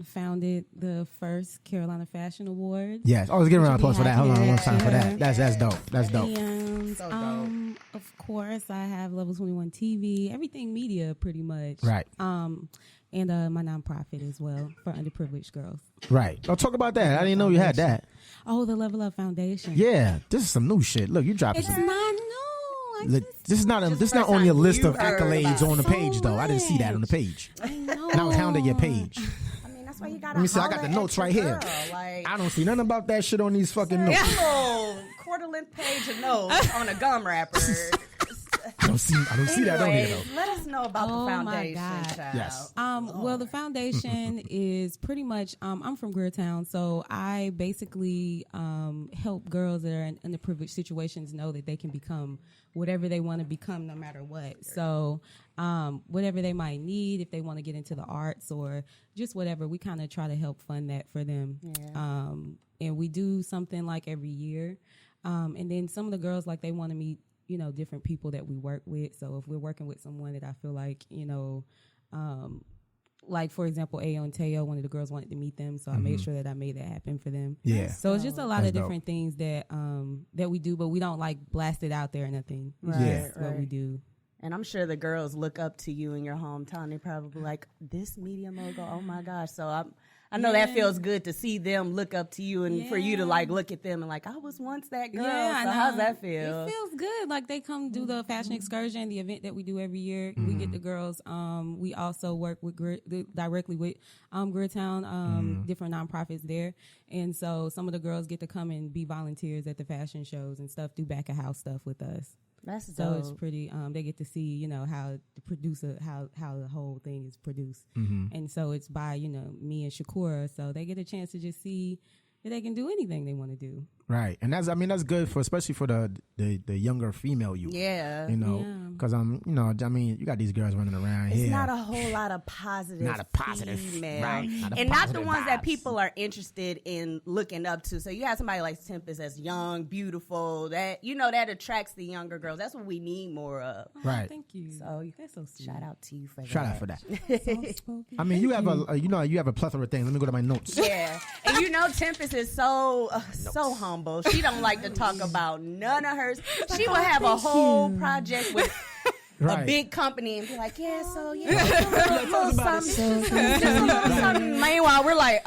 founded the first Carolina Fashion Awards. Yes. Oh, let's give a round of applause for that. Hold on one time for year. that. That's dope. That's dope. And So dope. of course, I have Level 21 TV, everything media, pretty much. Right. And my nonprofit as well for underprivileged girls. Right. Oh, talk about that. I didn't know you had that. Oh, the Level Up Foundation. Yeah. This is some new shit. Look, you dropping It's some. not new. Look, this is not only a list of accolades on the page though. I didn't see that on the page. I know. And I was hounding your page. I mean, that's why you got Let me see. I got the notes right here. Like, I don't see nothing about that shit on these fucking notes. little quarter-length page of notes on a gum wrapper. I don't see that on here Anyways, though. let us know about the Oh, my foundation, God. child. Yes. Well, the foundation is pretty much. I'm from Greertown, so I basically help girls that are in underprivileged situations know that they can become whatever they want to become, no matter what. So, whatever they might need, if they want to get into the arts or just whatever, we kind of try to help fund that for them. Yeah. And we do something like every year, and then some of the girls like they want to meet, different people that we work with. So if we're working with someone that I feel like, like for example, Ayo and Teo, one of the girls wanted to meet them, so I made sure that I made that happen for them. Yeah. So it's just a lot That's of different things that we do, but we don't like blast it out there or nothing. It's just what we do. And I'm sure the girls look up to you in your hometown. They're probably like, this media mogul, oh my gosh. So I know that feels good to see them look up to you and for you to like look at them and like, I was once that girl. Yeah, so how's that feel? It feels good. Like they come do the fashion excursion, the event that we do every year. We get the girls. We also work with directly with Greertown, different nonprofits there. And so some of the girls get to come and be volunteers at the fashion shows and stuff, do back of house stuff with us. That's so dope. it's pretty. They get to see, how the producer, how the whole thing is produced, and so it's by me and Shakura. So they get a chance to just see that they can do anything they want to do. Right, and that's good for especially for the younger female youth. Yeah, because you got these girls running around it's here. It's not a whole lot of positive, female. right? Not the ones that people are interested in looking up to. So you have somebody like Tempest that's young, beautiful, that that attracts the younger girls. That's what we need more of. Right. Thank you. So that's so sweet. Shout out to you for that. Shout out for that. You have you have a plethora of things. Let me go to my notes. Yeah, and Tempest is so humble. She don't like to talk about none of hers. She will have a whole project with a big company and be like, a little something. Meanwhile, we're like,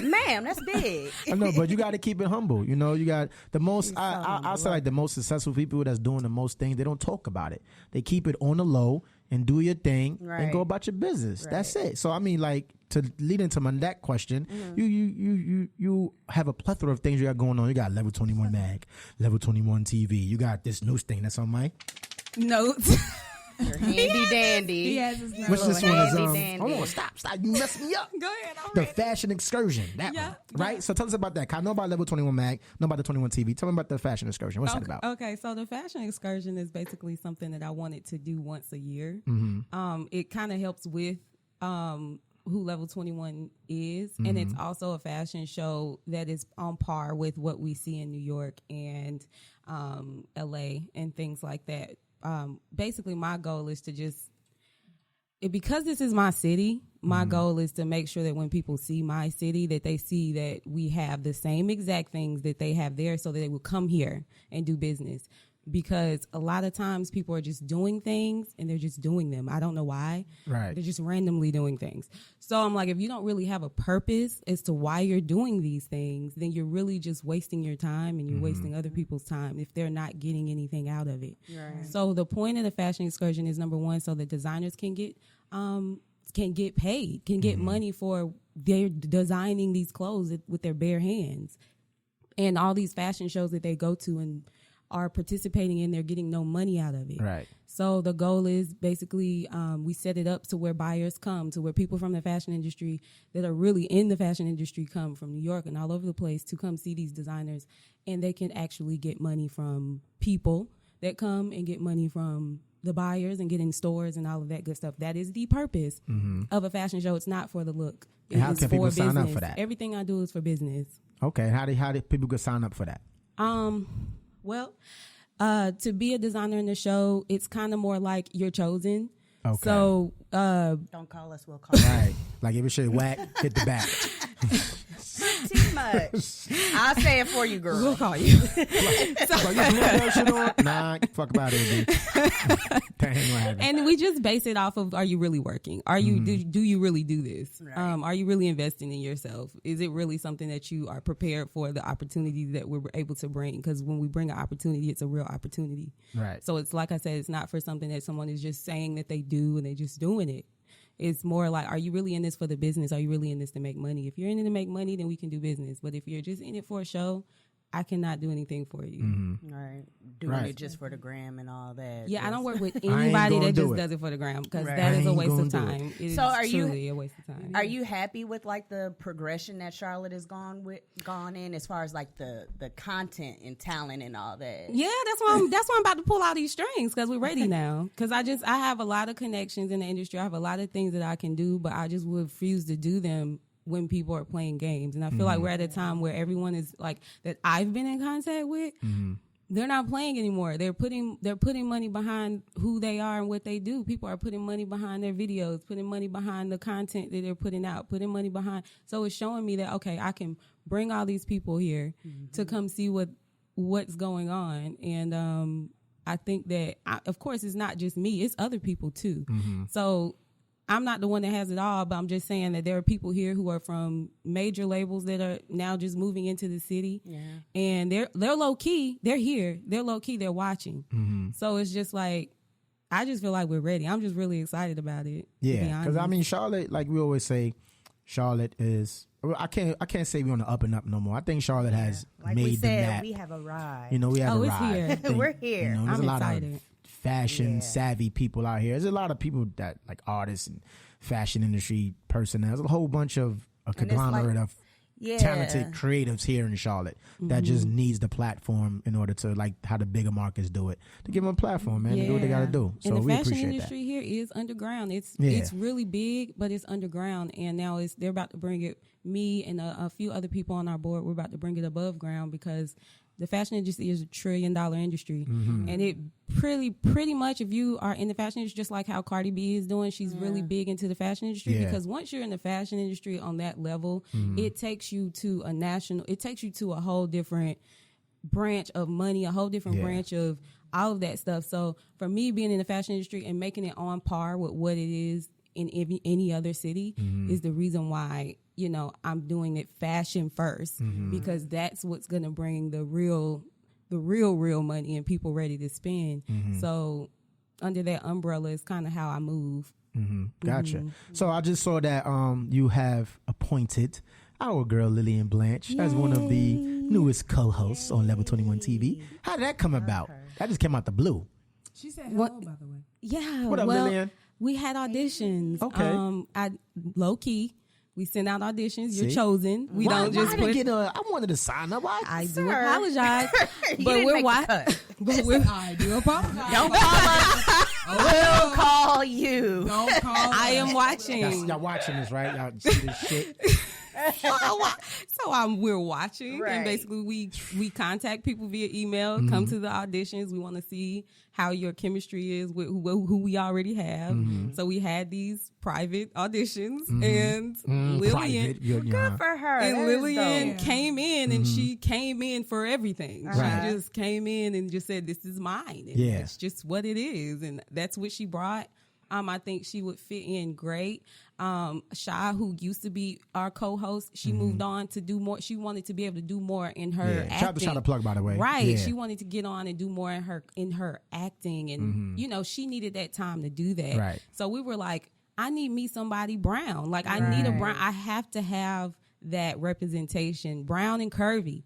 ma'am, that's big. I know, but you got to keep it humble. You got the most. I'll say like the most successful people that's doing the most things. They don't talk about it. They keep it on the low and do your thing and go about your business. Right. That's it. So to lead into my next question, you have a plethora of things you got going on. You got Level 21 Mag, Level 21 TV. You got this news thing that's on my notes. Handy dandy. He has his notes. Which this one is dandy. hold on, stop. You messed me up. Go ahead. The fashion excursion. That one. Right? So tell us about that. I know about Level 21 Mag, know about the 21 TV. Tell me about the fashion excursion. What's that about? Okay, so the fashion excursion is basically something that I wanted to do once a year. It kind of helps with who Level 21 is, and it's also a fashion show that is on par with what we see in New York and LA and things like that. Basically my goal is to because this is my city, my goal is to make sure that when people see my city, that they see that we have the same exact things that they have there, so that they will come here and do business. Because a lot of times people are just doing things and they're just doing them. I don't know why. Right. They're just randomly doing things. So I'm like, if you don't really have a purpose as to why you're doing these things, then you're really just wasting your time and you're wasting other people's time if they're not getting anything out of it. Right. So the point of the fashion excursion is, number one, so that designers can get paid, can get money for their designing these clothes with their bare hands. And all these fashion shows that they go to and are participating in, they're getting no money out of it. Right. So the goal is basically we set it up to where buyers come, to where people from the fashion industry that are really in the fashion industry come from New York and all over the place to come see these designers, and they can actually get money from people that come and get money from the buyers and get in stores and all of that good stuff. That is the purpose of a fashion show. It's not for the look. And how It's can for people business. sign up for that? Everything I do is for business. Okay, how do people get sign up for that? Well, to be a designer in the show, it's kind of more like you're chosen. Okay. So, don't call us, we'll call you. Right. Like if it should whack, hit the back. Too much. I'll say it for you, girl. We'll call you. Nah, fuck about it, dude. And we just base it off of, are you really working? Are you do you really do this? Right. Are you really investing in yourself? Is it really something that you are prepared for, the opportunities that we're able to bring? Because when we bring an opportunity, it's a real opportunity. Right. So it's like I said, it's not for something that someone is just saying that they do and they just doing it. It's more like, are you really in this for the business? Are you really in this to make money? If you're in it to make money, then we can do business. But if you're just in it for a show, I cannot do anything for you. Right. Doing it just for the gram and all that. Yeah, I don't work with I anybody ain't that gonna just do does it for the gram, because Right. that is I a ain't waste of gonna do time. It is So are you- truly a waste of time. Are you happy with like the progression that Charlotte has gone in as far as like the content and talent and all that? Yeah, that's why I'm about to pull out these strings, because we're ready now. Because I have a lot of connections in the industry. I have a lot of things that I can do, but I just refuse to do them when people are playing games. And I feel like we're at a time where everyone is like, that I've been in contact with, they're not playing anymore. They're putting money behind who they are and what they do. People are putting money behind their videos, putting money behind the content that they're putting out, putting money behind. So it's showing me that, okay, I can bring all these people here to come see what's going on. And I think that, of course, it's not just me. It's other people too. So I'm not the one that has it all, but I'm just saying that there are people here who are from major labels that are now just moving into the city. Yeah. And they're low key. They're here. They're low key. They're watching. So it's just like, I just feel like we're ready. I'm just really excited about it. Yeah, because I mean, Charlotte, like we always say, Charlotte is. I can't say we're on the up and up no more. I think Charlotte has Like made we the said, map. we have arrived. You know, we have it's arrived. here. I think, We're here. You know, there's I'm a lot excited. of fashion savvy people out here. There's a lot of people that like artists and fashion industry personnel. There's a whole bunch of a conglomerate of talented creatives here in Charlotte that just needs the platform in order to, like how the bigger markets do it, to give them a platform, man, to do what they got to do. So and the we fashion appreciate industry here is underground. It's Yeah. it's really big, but it's underground. And now they're about to bring it. Me and a few other people on our board, we're about to bring it above ground, because the fashion industry is $1 trillion industry. And it pretty much, if you are in the fashion industry, just like how Cardi B is doing, she's really big into the fashion industry. Yeah. Because once you're in the fashion industry on that level, it takes you to a whole different branch of money, a whole different branch of all of that stuff. So for me, being in the fashion industry and making it on par with what it is in any other city is the reason why, you know, I'm doing it fashion first, because that's what's going to bring the real money and people ready to spend. So under that umbrella is kind of how I move. Gotcha. So I just saw that you have appointed our girl Lillian Blanche as one of the newest co-hosts on Level 21 TV. How did that come about? That just came out the blue. She said hello, by the way. Yeah. What up, Lillian? We had auditions. Okay. I low key. We send out auditions. You're See? chosen. We don't just put. I wanted to sign up. I do apologize, You but didn't we're make the cut. But we're. I do apologize. Don't call us. We'll call you. Don't call I am watching. Y'all watching this, right? Y'all see this shit? We're watching, Right. and basically we contact people via email. Come to the auditions. We want to see how your chemistry is with who we already have. So we had these private auditions, and Lillian. Good for her. And That is Lillian dope. came in, and she came in for everything. Right. She just came in and just said, "This is mine." And Yeah. that's just what it is, and that's what she brought. I think she would fit in great. Sha, who used to be our co-host, she moved on to do more. She wanted to be able to do more in her acting. Shout out to Shot a Plug, by the way. Right. Yeah. She wanted to get on and do more in her acting, and you know, she needed that time to do that. Right. So we were like, I need me somebody brown. Like I need a brown. I have to have that representation, brown and curvy.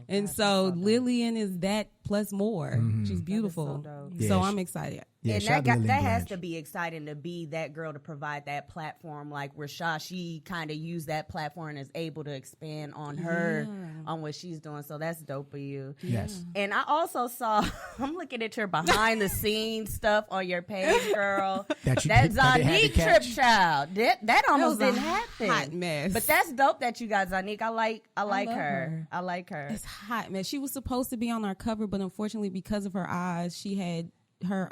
And so Lillian is that plus more. She's beautiful. so dope. Yeah, So I'm excited. Yeah, and shout out to Lillian that has Branch. to be exciting to be that girl to provide that platform. Like Rashad, she kind of used that platform and is able to expand on her on what she's doing. So that's dope for you. Yes. And I also saw, I'm looking at your behind the scenes stuff on your page, girl. That Zonique to trip, catch. child. That almost was a didn't happen. hot mess. But that's dope that you got Zonique. I like love her. I like her. It's hot, man. She was supposed to be on our cover, but unfortunately, because of her eyes, she had her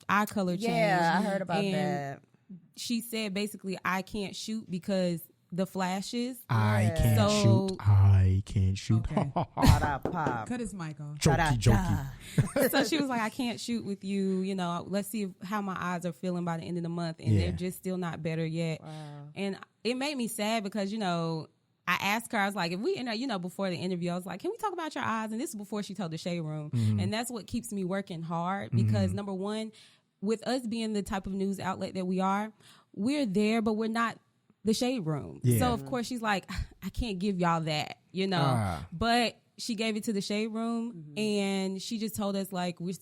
eye color changed. Yeah, I heard about and that. She said basically, I can't shoot because the flashes. I can't So- shoot. I can't shoot. Okay. Pop. Cut his mic off. Jokey. So she was like, I can't shoot with you. You know, let's see how my eyes are feeling by the end of the month. And they're just still not better yet. Wow. And it made me sad because, you know, I asked her, I was like, if we, you know, before the interview, I was like, can we talk about your eyes? And this is before she told the Shade Room. And that's what keeps me working hard because number one, with us being the type of news outlet that we are, we're there, but we're not the Shade Room. Yeah. So of course she's like, I can't give y'all that, you know, but she gave it to the Shade Room and she just told us like, we're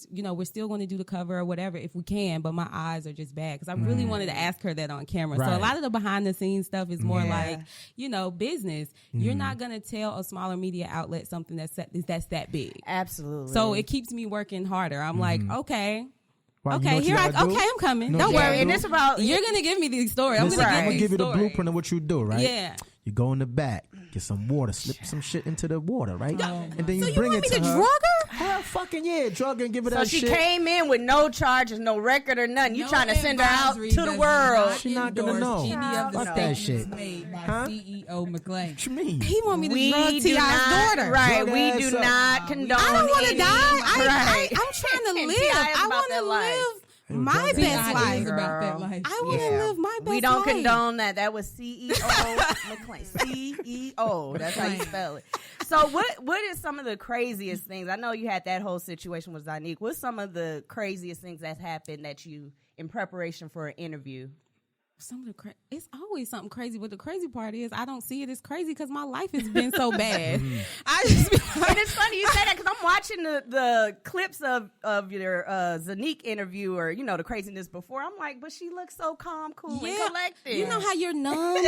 still going to do the cover or whatever if we can, but my eyes are just bad. Cause I really wanted to ask her that on camera. So a Right. lot of the behind the scenes stuff is more like, you know, business. You're not going to tell a smaller media outlet something that's that big. Absolutely. So it keeps me working harder. I'm like, okay, Well, you know what you here gotta do? I'm coming. You know Don't what you worry. gotta And do? it's about You're going to give me the story. I'm Listen, going to I'm give gonna you give you the story. blueprint of what you do, right? Yeah. You go in the back, get some water, slip some shit into the water, right? And then you So you bring want it me to to her. drug her? Hell fucking yeah, drug her and give her So that she shit. came in with no charges, no record or nothing. You No trying to send her out advisory to the does world. not She not gonna endorse know. Any of the Fuck that statements shit. made by Huh? CEO McLean. What you mean? He want me to We drug do T.I.'s not, daughter. right? Drug We ass do up. not condone. I don't want to any- die. Right. I'm trying to And live. T.I. is I about want that to life. live my drug best T.I. life. is about that life. I want to live my best life. We don't condone that. That was CEO McLean. CEO. That's how you spell it. So what is some of the craziest things? I know you had that whole situation with Zonique. What's some of the craziest things that's happened that you in preparation for an interview? It's always something crazy, but the crazy part is I don't see it as crazy because my life has been so bad. I just And it's funny you say that because I'm watching the clips of your Zonique interview or, you know, the craziness before. I'm like, but she looks so calm, cool, and collected. You know how you're numb?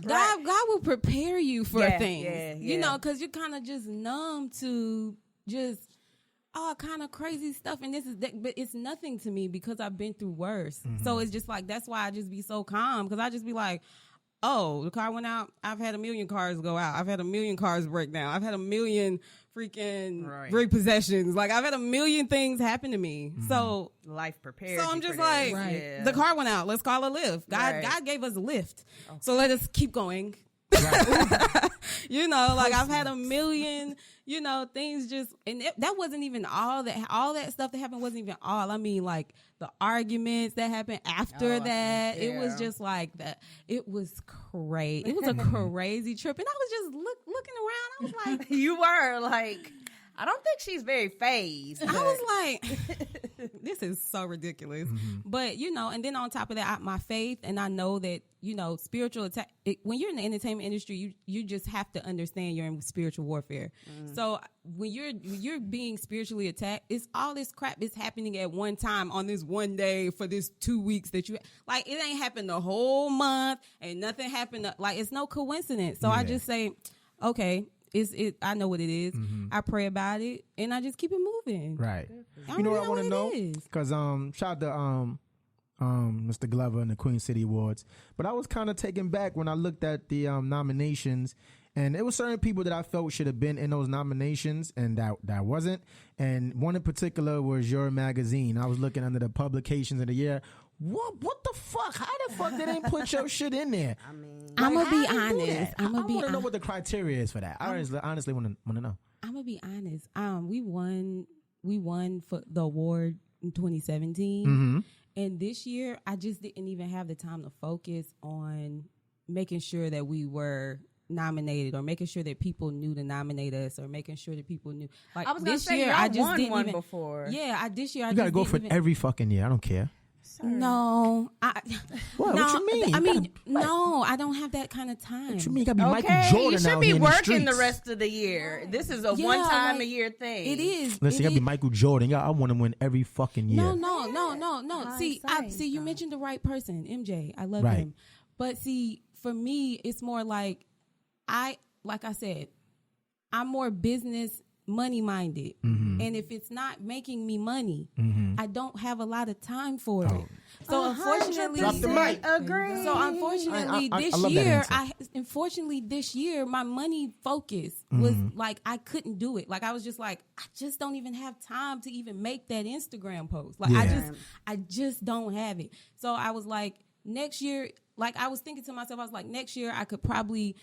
God will prepare you for things. Yeah, You know, because you're kind of just numb to just all kind of crazy stuff. And but it's nothing to me because I've been through worse. So it's just like, that's why I just be so calm because I just be like, oh, the car went out. I've had a million cars go out. I've had a million cars break down. I've had a million freaking repossessions. Like, I've had a million things happen to me. So life prepared. So I'm you just for like, this. the car went out. Let's call a Lyft. God gave us a lift. So let us keep going. You know, like I've had a million, you know, things just, and that wasn't even all that stuff that happened wasn't even all. I mean, like the arguments that happened after that, it was just like that. It was crazy. It was a crazy trip. And I was just looking around. I was like, you were like, I don't think she's very phased. I was like, this is so ridiculous. But, you know, and then on top of that, my faith, and I know that, you know, spiritual attack, when you're in the entertainment industry, you just have to understand you're in spiritual warfare. So when you're being spiritually attacked, it's all this crap is happening at one time on this one day for this 2 weeks that you, like, it ain't happened the whole month and nothing happened. Like, it's no coincidence. So I just say, okay, I know what it is. I pray about it and I just keep it moving. Right. I You know don't what I want to know? Because shout out to Mr. Glover and the Queen City Awards. But I was kind of taken back when I looked at the nominations, and there were certain people that I felt should have been in those nominations, and that wasn't. And one in particular was your magazine. I was looking under the publications of the year. What the fuck? How the fuck they didn't put your shit in there? I mean, I'm gonna be how they do honest. that? I want to know what the criteria is for that. I honestly want to know. I'm gonna be honest. We won for the award in 2017, and this year I just didn't even have the time to focus on making sure that we were nominated or making sure that people knew to nominate us or making sure that people knew. Like I was this gonna say, year, y'all I just won didn't one even before. Yeah, this year I You just gotta go didn't for even, every fucking year. I don't care. No, What you mean? I You mean, gotta- no, I don't have that kind of time. What you mean? You gotta be Michael Okay, Jordan you should out be here in the working the streets. rest of the year. This is a Yeah, one time like, a year thing. It is. Listen, you gotta be Michael Jordan. I want to win every fucking year. No. No. See, you mentioned the right person, MJ. I love Right. him. But see, for me, it's more like like I said, I'm more business money minded. Mm-hmm. And if it's not making me money, Mm-hmm. I don't have a lot of time for it. So unfortunately, Drop the mic. Agree. So unfortunately, I this love that year, answer. this year, my money focus was like I couldn't do it. Like I was just like, I just don't even have time to even make that Instagram post. Like I just don't have it. So I was like, next year, like I was thinking to myself, I was like, next year I could probably,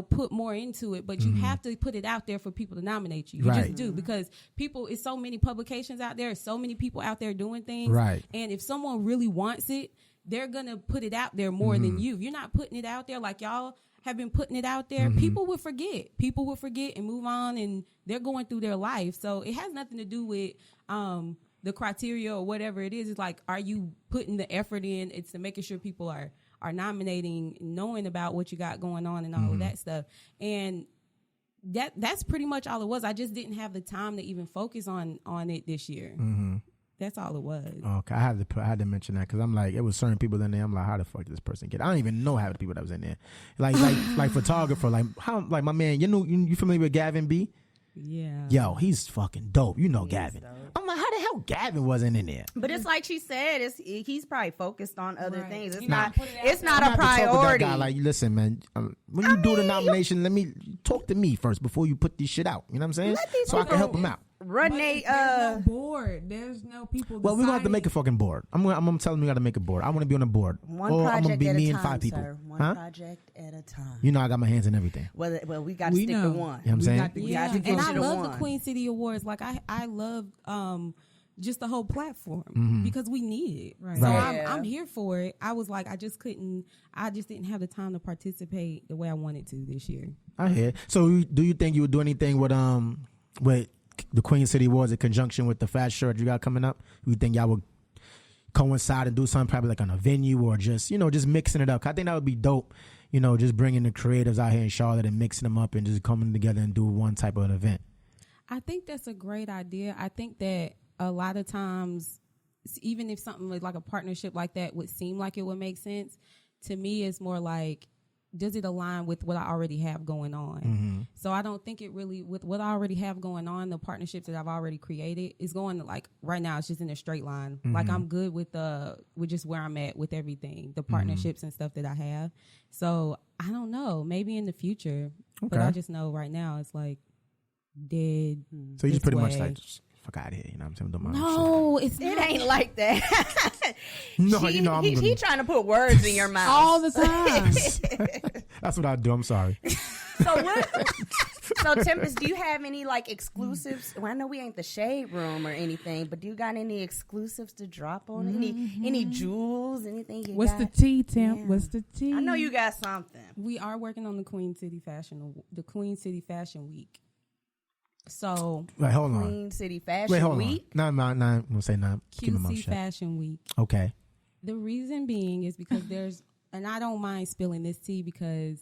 put more into it, but you have to put it out there for people to nominate you. You just do, because it's so many publications out there, so many people out there doing things. Right. And if someone really wants it, they're going to put it out there more than you. If you're not putting it out there like y'all have been putting it out there, people will forget. People will forget and move on, and they're going through their life. So it has nothing to do with the criteria or whatever it is. It's like, are you putting the effort in? It's to making sure people are nominating, knowing about what you got going on and all of that stuff. And that's pretty much all it was. I just didn't have the time to even focus on it this year. That's all it was. Okay, I had to mention that because I'm like, it was certain people in there. I'm like, how the fuck did this person get? I don't even know half the people that was in there. Like photographer, like my man. You familiar with Gavin B? Yeah. Yo, he's fucking dope. Gavin. Dope. I'm like, how the hell Gavin wasn't in there? But it's like she said, he's probably focused on other things. It's not I'm a priority. Guy, like, listen, man, when you do the nomination, let me talk to me first before you put this shit out. You know what I'm saying? So I can help him out. Run there's no board. There's no people. Well, we're gonna have to make a fucking board. I'm gonna tell them we gotta make a board. I want to be on a board. One or project I'm gonna be at me a and time, 5 people. sir. One project at a time. I got my hands in everything. Well, we got to stick to one. You know what I'm saying? We got to get and you I to love one. the Queen City Awards. Like I love just the whole platform because we need it. Right. So Right. I'm here for it. I was like, I just didn't have the time to participate the way I wanted to this year. I hear. So do you think you would do anything with the Queen City Awards in conjunction with the fast show that you got coming up? You think y'all would coincide and do something probably like on a venue or just mixing it up? I think that would be dope. Just bringing the creatives out here in Charlotte and mixing them up and just coming together and do one type of an event. I think that's a great idea. I think that a lot of times, even if something like a partnership like that would seem like it would make sense, to me it's more like, does it align with what I already have going on? So I don't think it really, with what I already have going on, the partnerships that I've already created is going to, like, right now it's just in a straight line. Like I'm good with just where I'm at with everything, the partnerships and stuff that I have. So I don't know, maybe in the future, but I just know right now it's like dead. So you just pretty much like, just fuck out of here, you know what I'm saying? No, it ain't like that. No, he trying to put words in your mouth all the time. That's what I do. I'm sorry. So Tempest, do you have any like exclusives? Well, I know we ain't the Shade Room or anything, but do you got any exclusives to drop on? Any jewels? Anything? What's the tea, Temp? Yeah. What's the tea? I know you got something. We are working on the Queen City Fashion Week. So wait, hold on. Queen City Fashion Week. No, I'm gonna say no. Keep my mouth QC shut. Fashion Week. Okay. The reason being is because and I don't mind spilling this tea because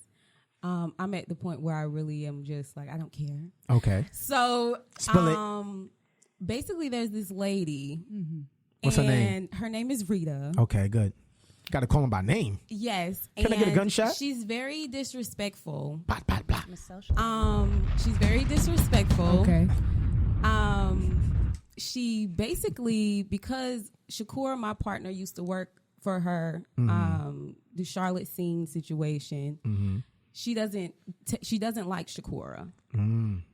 I'm at the point where I really am just like, I don't care. Okay. So spill it. Basically there's this lady. What's her name? Her name is Rita. Okay, good. Got to call him by name. Yes. Can I get a gunshot? She's very disrespectful. Blah, blah, blah. She's very disrespectful. Okay. She basically, because Shakur, my partner, used to work for her, the Charlotte scene situation. She doesn't like Shakura.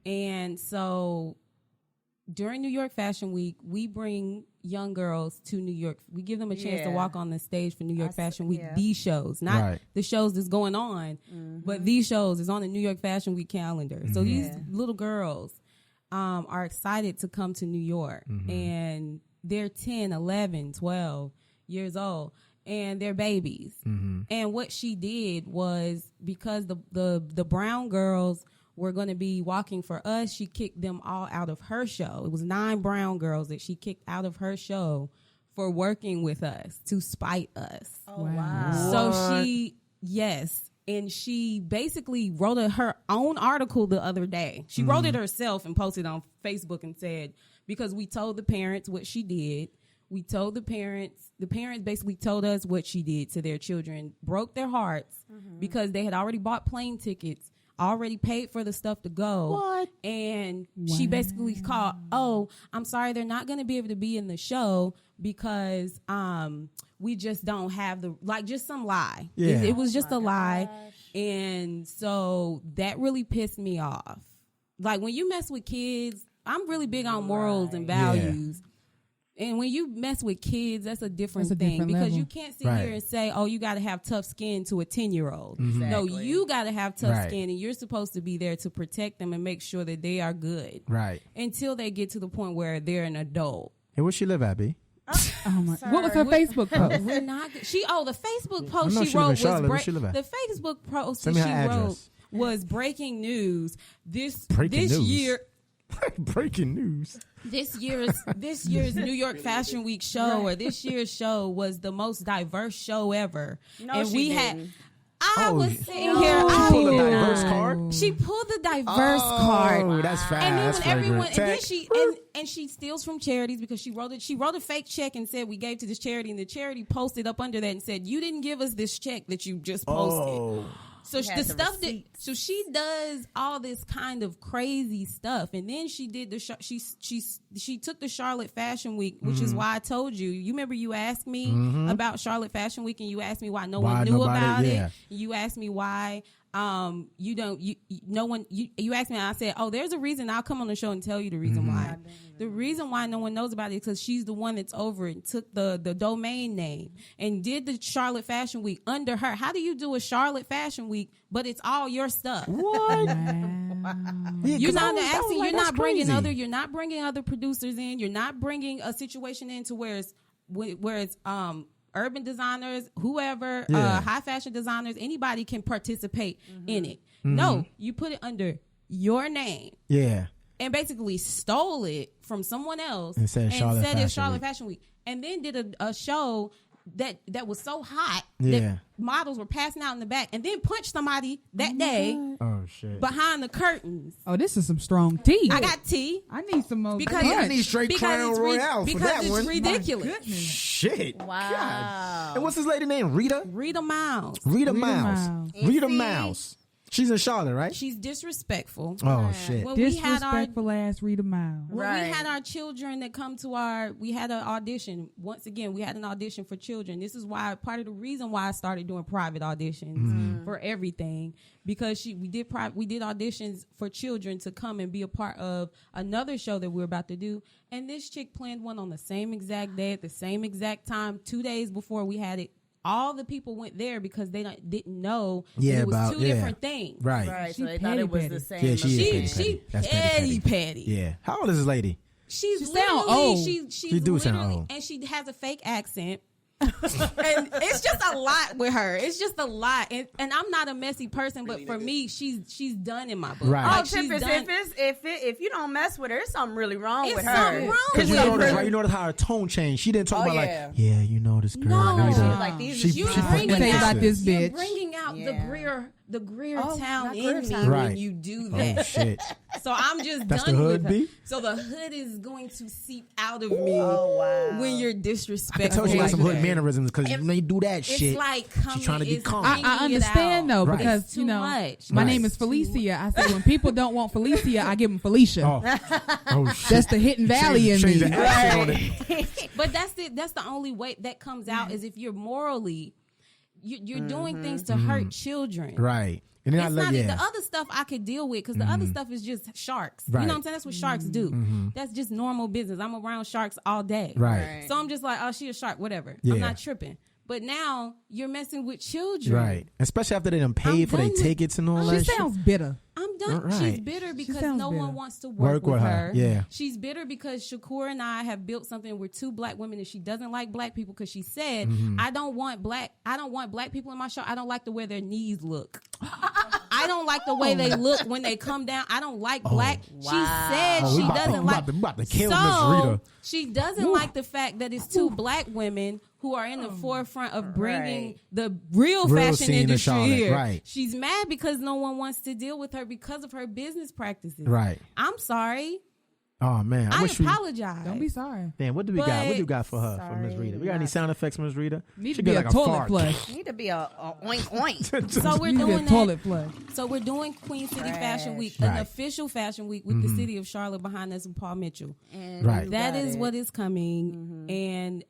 And so during New York Fashion Week, we bring young girls to New York. We give them a chance to walk on the stage for New York Fashion Week. These shows, not the shows that's going on, but these shows is on the New York Fashion Week calendar. So these little girls are excited to come to New York, and they're 10, 11, 12 years old, and they're babies. And what she did was, because the brown girls were going to be walking for us, she kicked them all out of her show. It was 9 brown girls that she kicked out of her show for working with us, to spite us. Oh, wow. So and she basically wrote her own article the other day. She wrote it herself and posted on Facebook and said, because we told the parents what she did, We told the parents. The parents basically told us what she did to their children, broke their hearts because they had already bought plane tickets, already paid for the stuff to go. What? And she basically called, oh, I'm sorry, they're not going to be able to be in the show because we just don't have the, like, just some lie. Yeah. It was just a lie. And so that really pissed me off. Like, when you mess with kids, I'm really big on morals and values. And when you mess with kids, that's a different thing because level. you can't sit here and say, oh, you got to have tough skin to a 10-year-old. No, you got to have tough skin, and you're supposed to be there to protect them and make sure that they are good. Right. Until they get to the point where they're an adult. Hey, where she live at, B? Oh my! What was her Facebook post? We're not. The Facebook post I know she she live in wrote Charlotte. Where was she live at? the Facebook post Send that me she her wrote address. was breaking news. This News? year. Breaking news. This year's New York Fashion Week show or this year's show was the most diverse show ever. No, and she we didn't. had I was sitting here. She pulled a diverse card? She pulled the diverse card. Oh, that's fast. And then That's when everyone, flagrant. and then she she steals from charities because she wrote a fake check and said we gave to this charity, and the charity posted up under that and said you didn't give us this check that you just posted. Oh. So the stuff that she does all this kind of crazy stuff, and then she did she took the Charlotte Fashion Week, which is why I told you. You remember you asked me about Charlotte Fashion Week, and you asked me why no one knew about it. You asked me why you asked me, and I said, oh, there's a reason. I'll come on the show and tell you the reason why. The reason why no one knows about it is because she's the one that's over it and took the domain name and did the Charlotte Fashion Week under her. How do you do a Charlotte Fashion Week, but it's all your stuff? What? You're not bringing crazy. other producers in. You're not bringing a situation into where it's urban designers, whoever, high fashion designers, anybody can participate in it. No, you put it under your name. Yeah. And basically stole it from someone else and said it's Charlotte Fashion Week. And then did a show that was so hot that models were passing out in the back, and then punched somebody that day behind the curtains. Oh, this is some strong tea. I got tea. I need some more. I need straight Crown Royale for that one. Because it's ridiculous. Shit. Wow. God. And what's his lady name? Rita Miles. Rita Miles. She's in Charlotte, right? She's disrespectful. Oh, shit. When Disrespectful ass Rita Miles. When we had our children that come to we had an audition. Once again, we had an audition for children. This is why, part of the reason why I started doing private auditions for everything, because we did auditions for children to come and be a part of another show that we're about to do. And this chick planned one on the same exact day at the same exact time, 2 days before we had it. All the people went there because they didn't know that it was two different things. Right. So they thought it was the same. Yeah, she petty. Yeah. How old is this lady? She sounds old. She do sound old. And she has a fake accent. And it's just a lot with her. It's just a lot. And I'm not a messy person, but for me, she's done in my book. Right. Like, if you don't mess with her, it's something really wrong with her. Something wrong with her. You notice how her tone changed. She didn't talk about you know this girl. No, Rita. like these. She bringing out this bitch. You're bringing out the Greer town in me Right. when you do that. Oh, shit. So I'm just That's done the hood, with her. B? So the hood is going to seep out of me when you're I disrespectful. can tell she got some hood that. mannerisms because when you do that shit, It's like she's trying to be calm. I understand though, Right. because It's too much. my name is Felicia. I say when people don't want Felicia, I give them Felicia. Oh shit. That's the Hidden Valley in me. Change the accent on it. But that's the only way that comes out is if you're morally you're doing things to hurt children. Right. And then The other stuff I could deal with because the other stuff is just sharks. Right. You know what I'm saying? That's what sharks do. That's just normal business. I'm around sharks all day. Right. So I'm just like, oh, she a shark, whatever. Yeah. I'm not tripping. But now you're messing with children. Right. Especially after they done paid for their tickets and all that She sounds bitter. I'm done. Right. She's bitter because no one wants to Work with her. Yeah. She's bitter because Shakur and I have built something. We're two black women, and she doesn't like black people because she said, I don't want black people in my show. I don't like the way their knees look. I don't like the way they look when they come down. I don't like black. She said she doesn't like. We about to kill Miss Rita. She doesn't like the fact that it's two black women who are in the forefront of bringing the real fashion scene to industry Charlotte, here. right. She's mad because no one wants to deal with her because of her business practices. Right. I'm sorry. Oh man, I wish we. Don't be sorry. Damn, what do we got? What do you got for her, for Miss Rita? We got any sound effects, Miss Rita? Need She to get be like a toilet fart. flush. Need to be a oink oink. So we're Need to be a doing toilet that. flush. So we're doing Queen City Trash. Fashion Week, Right. an official fashion week with the city of Charlotte behind us and Paul Mitchell. And Right. you That got is it. what is coming, and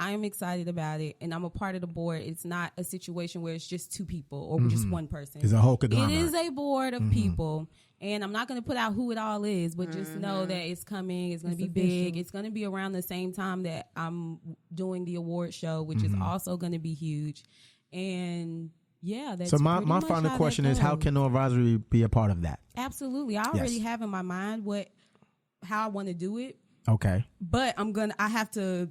I am excited about it. And I'm a part of the board. It's not a situation where it's just two people or just one person. It's a whole It conglomerate. is a board of people. And I'm not going to put out who it all is, but just know that it's coming. It's going to be big. It's going to be around the same time that I'm doing the award show, which is also going to be huge. And yeah, that's So my pretty much final how question that is, how goes. can NoAdvsory be a part of that? Absolutely. I already have in my mind how I want to do it, Okay. but I have to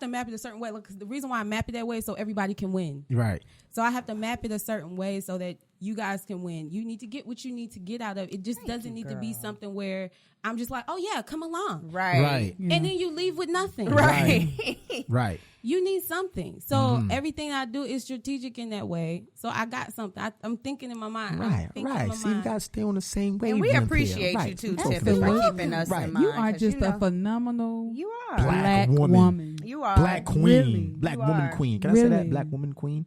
map it a certain way. Because the reason why I map it that way is so everybody can win. Right. So I have to map it a certain way so that you guys can win. You need to get what you need to get out of it. It just doesn't need to be something where I'm just like, oh yeah, come along. Right. And then you leave with nothing. Right. Right. You need something. So everything I do is strategic in that way. So I got something. I'm thinking in my mind. Right. Right. See, you guys stay on the same wavelength. And we here. appreciate Right. you too, Totally. Tiff, for Right. keeping us Right. in mind. You are 'cause, just you a know, phenomenal You are. Black woman. woman. You are. Black queen. Really. Black You woman are. queen. Can I say that? Really. Black woman queen?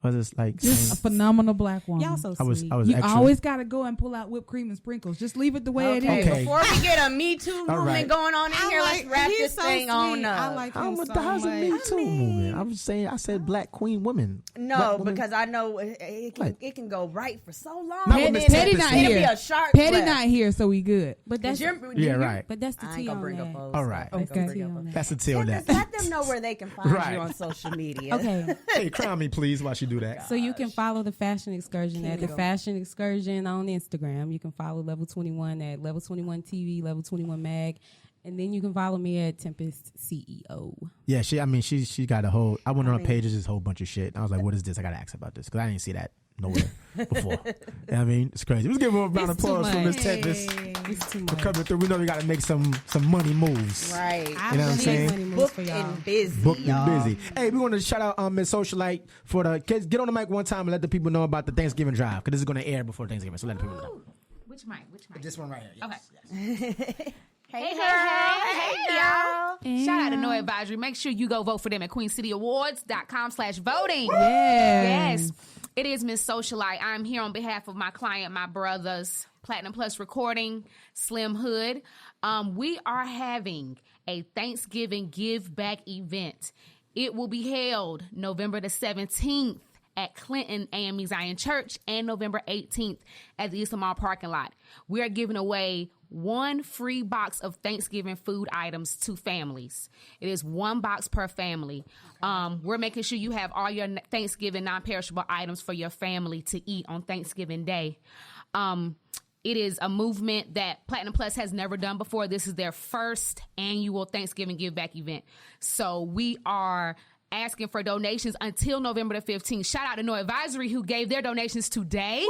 Or just like Just a phenomenal black woman. Y'all so I was sweet. I was You extra. always got to go and pull out whipped cream and sprinkles. Just leave it the way it Okay, is. Okay. before we get a Me Too movement right. going on in here, let's wrap he's this so thing on sweet. up. I like him so how's much. it Me Too movement? I said black queen women. No, Black women. because I know it Right. can go right for so long. Not with And Miss then Petty Tempest not said. it'll be here. a sharp Petty left. not here, so we good. But that's Yeah, right. But that's the I ain't tea gonna on bring that. up those. All right. I ain't gonna Okay. bring up those. That's the tea on that. Let them know where they can find Right. you on social media. Okay. Hey, crown me, please, while she do that. So you can follow the Fashion Excursion at the Fashion Excursion on Instagram. You can follow Level 21 at Level 21 TV, Level 21 Mag, and then you can follow me at Tempest CEO. Yeah, she got a whole. I went on her page, there's this whole bunch of shit. I was like, what is this? I gotta ask about this because I didn't see that nowhere before. I mean, it's crazy. Let's give her a round of It's too applause for Miss much. Tempest It's too for much. coming through. We know we gotta make some money moves. Right. I You know what I'm really saying? make money moves Booked for y'all. and busy. Booked y'all. and busy. Hey, we want to shout out Miss Socialite for the kids. Get on the mic one time and let the people know about the Thanksgiving drive because this is going to air before Thanksgiving. So let the people know. Which mic? This one right here. Okay. Hey, y'all. Shout out to NoAdvsory. Make sure you go vote for them at queencityawards.com/voting. Yes. Yes. It is Miss Socialite. I'm here on behalf of my client, my brothers, Platinum Plus Recording, Slim Hood. We are having a Thanksgiving Give Back event. It will be held November the 17th at Clinton AME Zion Church and November 18th at the Eastern Mall parking lot. We are giving away one free box of Thanksgiving food items to families. It is one box per family. We're making sure you have all your Thanksgiving non-perishable items for your family to eat on Thanksgiving Day. It is a movement that Platinum Plus has never done before. This is their first annual Thanksgiving Give Back event. So we are asking for donations until November the 15th. Shout out to NoAdvsory who gave their donations today.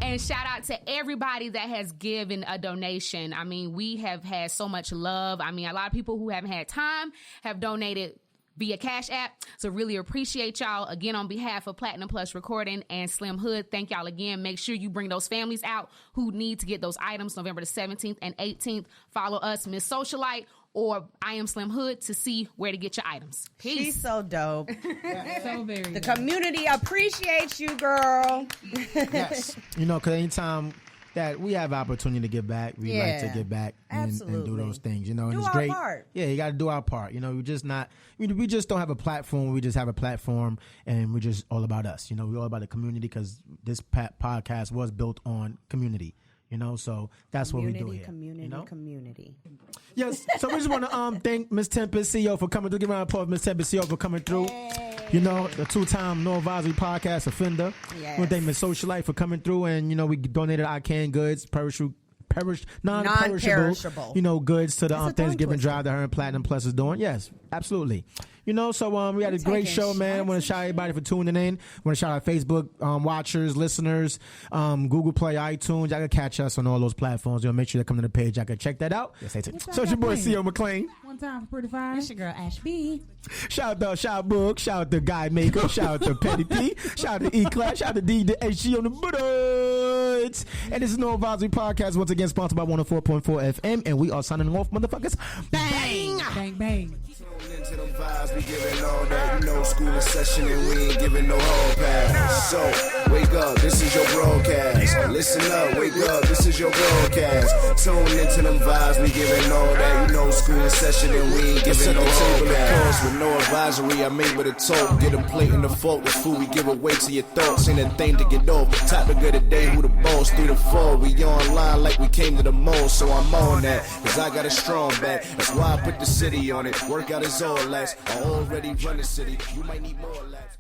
And shout out to everybody that has given a donation. I mean, we have had so much love. I mean, a lot of people who haven't had time have donated via Cash App. So really appreciate y'all. Again, on behalf of Platinum Plus Recording and Slim Hood, thank y'all again. Make sure you bring those families out who need to get those items November the 17th and 18th. Follow us, Miss Socialite, or I Am Slim Hood to see where to get your items. Peace. She's so dope. So very The good. community appreciates you, girl. Yes. You know, because anytime that we have opportunity to give back, we like to give back and do Absolutely. those things, you know, and Do it's our great. part. Yeah, you got to do our part. You know, we just don't have a platform. We just have a platform and we're just all about us. You know, we're all about the community because this podcast was built on community. You know, so that's what we do here. Community. Yes. So we just want to thank Miss Tempesttceo for coming through. Give a round of applause, Miss Tempesttceo for coming through. You know, the 2-time NoAdvsory Podcast Offender. Yes. We want to thank Miss Socialite for coming through, and you know, we donated our canned goods, non-perishable, Non-perishable. you know, goods to the That's a tongue Thanksgiving twister. drive that her and Platinum Plus is doing. Yes, Absolutely. You know, so we had a great show, man. I want to shout out everybody for tuning in. Want to shout out Facebook watchers, listeners, Google Play, iTunes. Y'all can catch us on all those platforms. You know, make sure to come to the page. Y'all can check that out. Yes, so it's your boy, C.O. McClain. One time for Pretty Fine. It's your girl, Ash B. Shout out Book. Shout out to Guy Maker. Shout out to Petty P. Shout out to E-Class. Shout out to D to HG on the bullets. And this is NoAdvsory Podcast, once again sponsored by 104.4 FM. And we are signing off, motherfuckers. Bang! Bang, bang. Into them vibes, we giving all that, you know, school in session and we ain't giving no hall pass. So, wake up, this is your broadcast. Listen up, wake up, this is your broadcast. Tune into them vibes, we giving all that, you know, school in session and we ain't giving no hall pass. With no advisory, I'm able to talk. Get a plate in the fork, the food we give away to your thoughts. Ain't a thing to get off. Topic of the day, who the boss, 3 to 4. We online like we came to the mall, so I'm on that. Cause I got a strong back, that's why I put the city on it. Workout is all last. I already run the city. You might need more laps.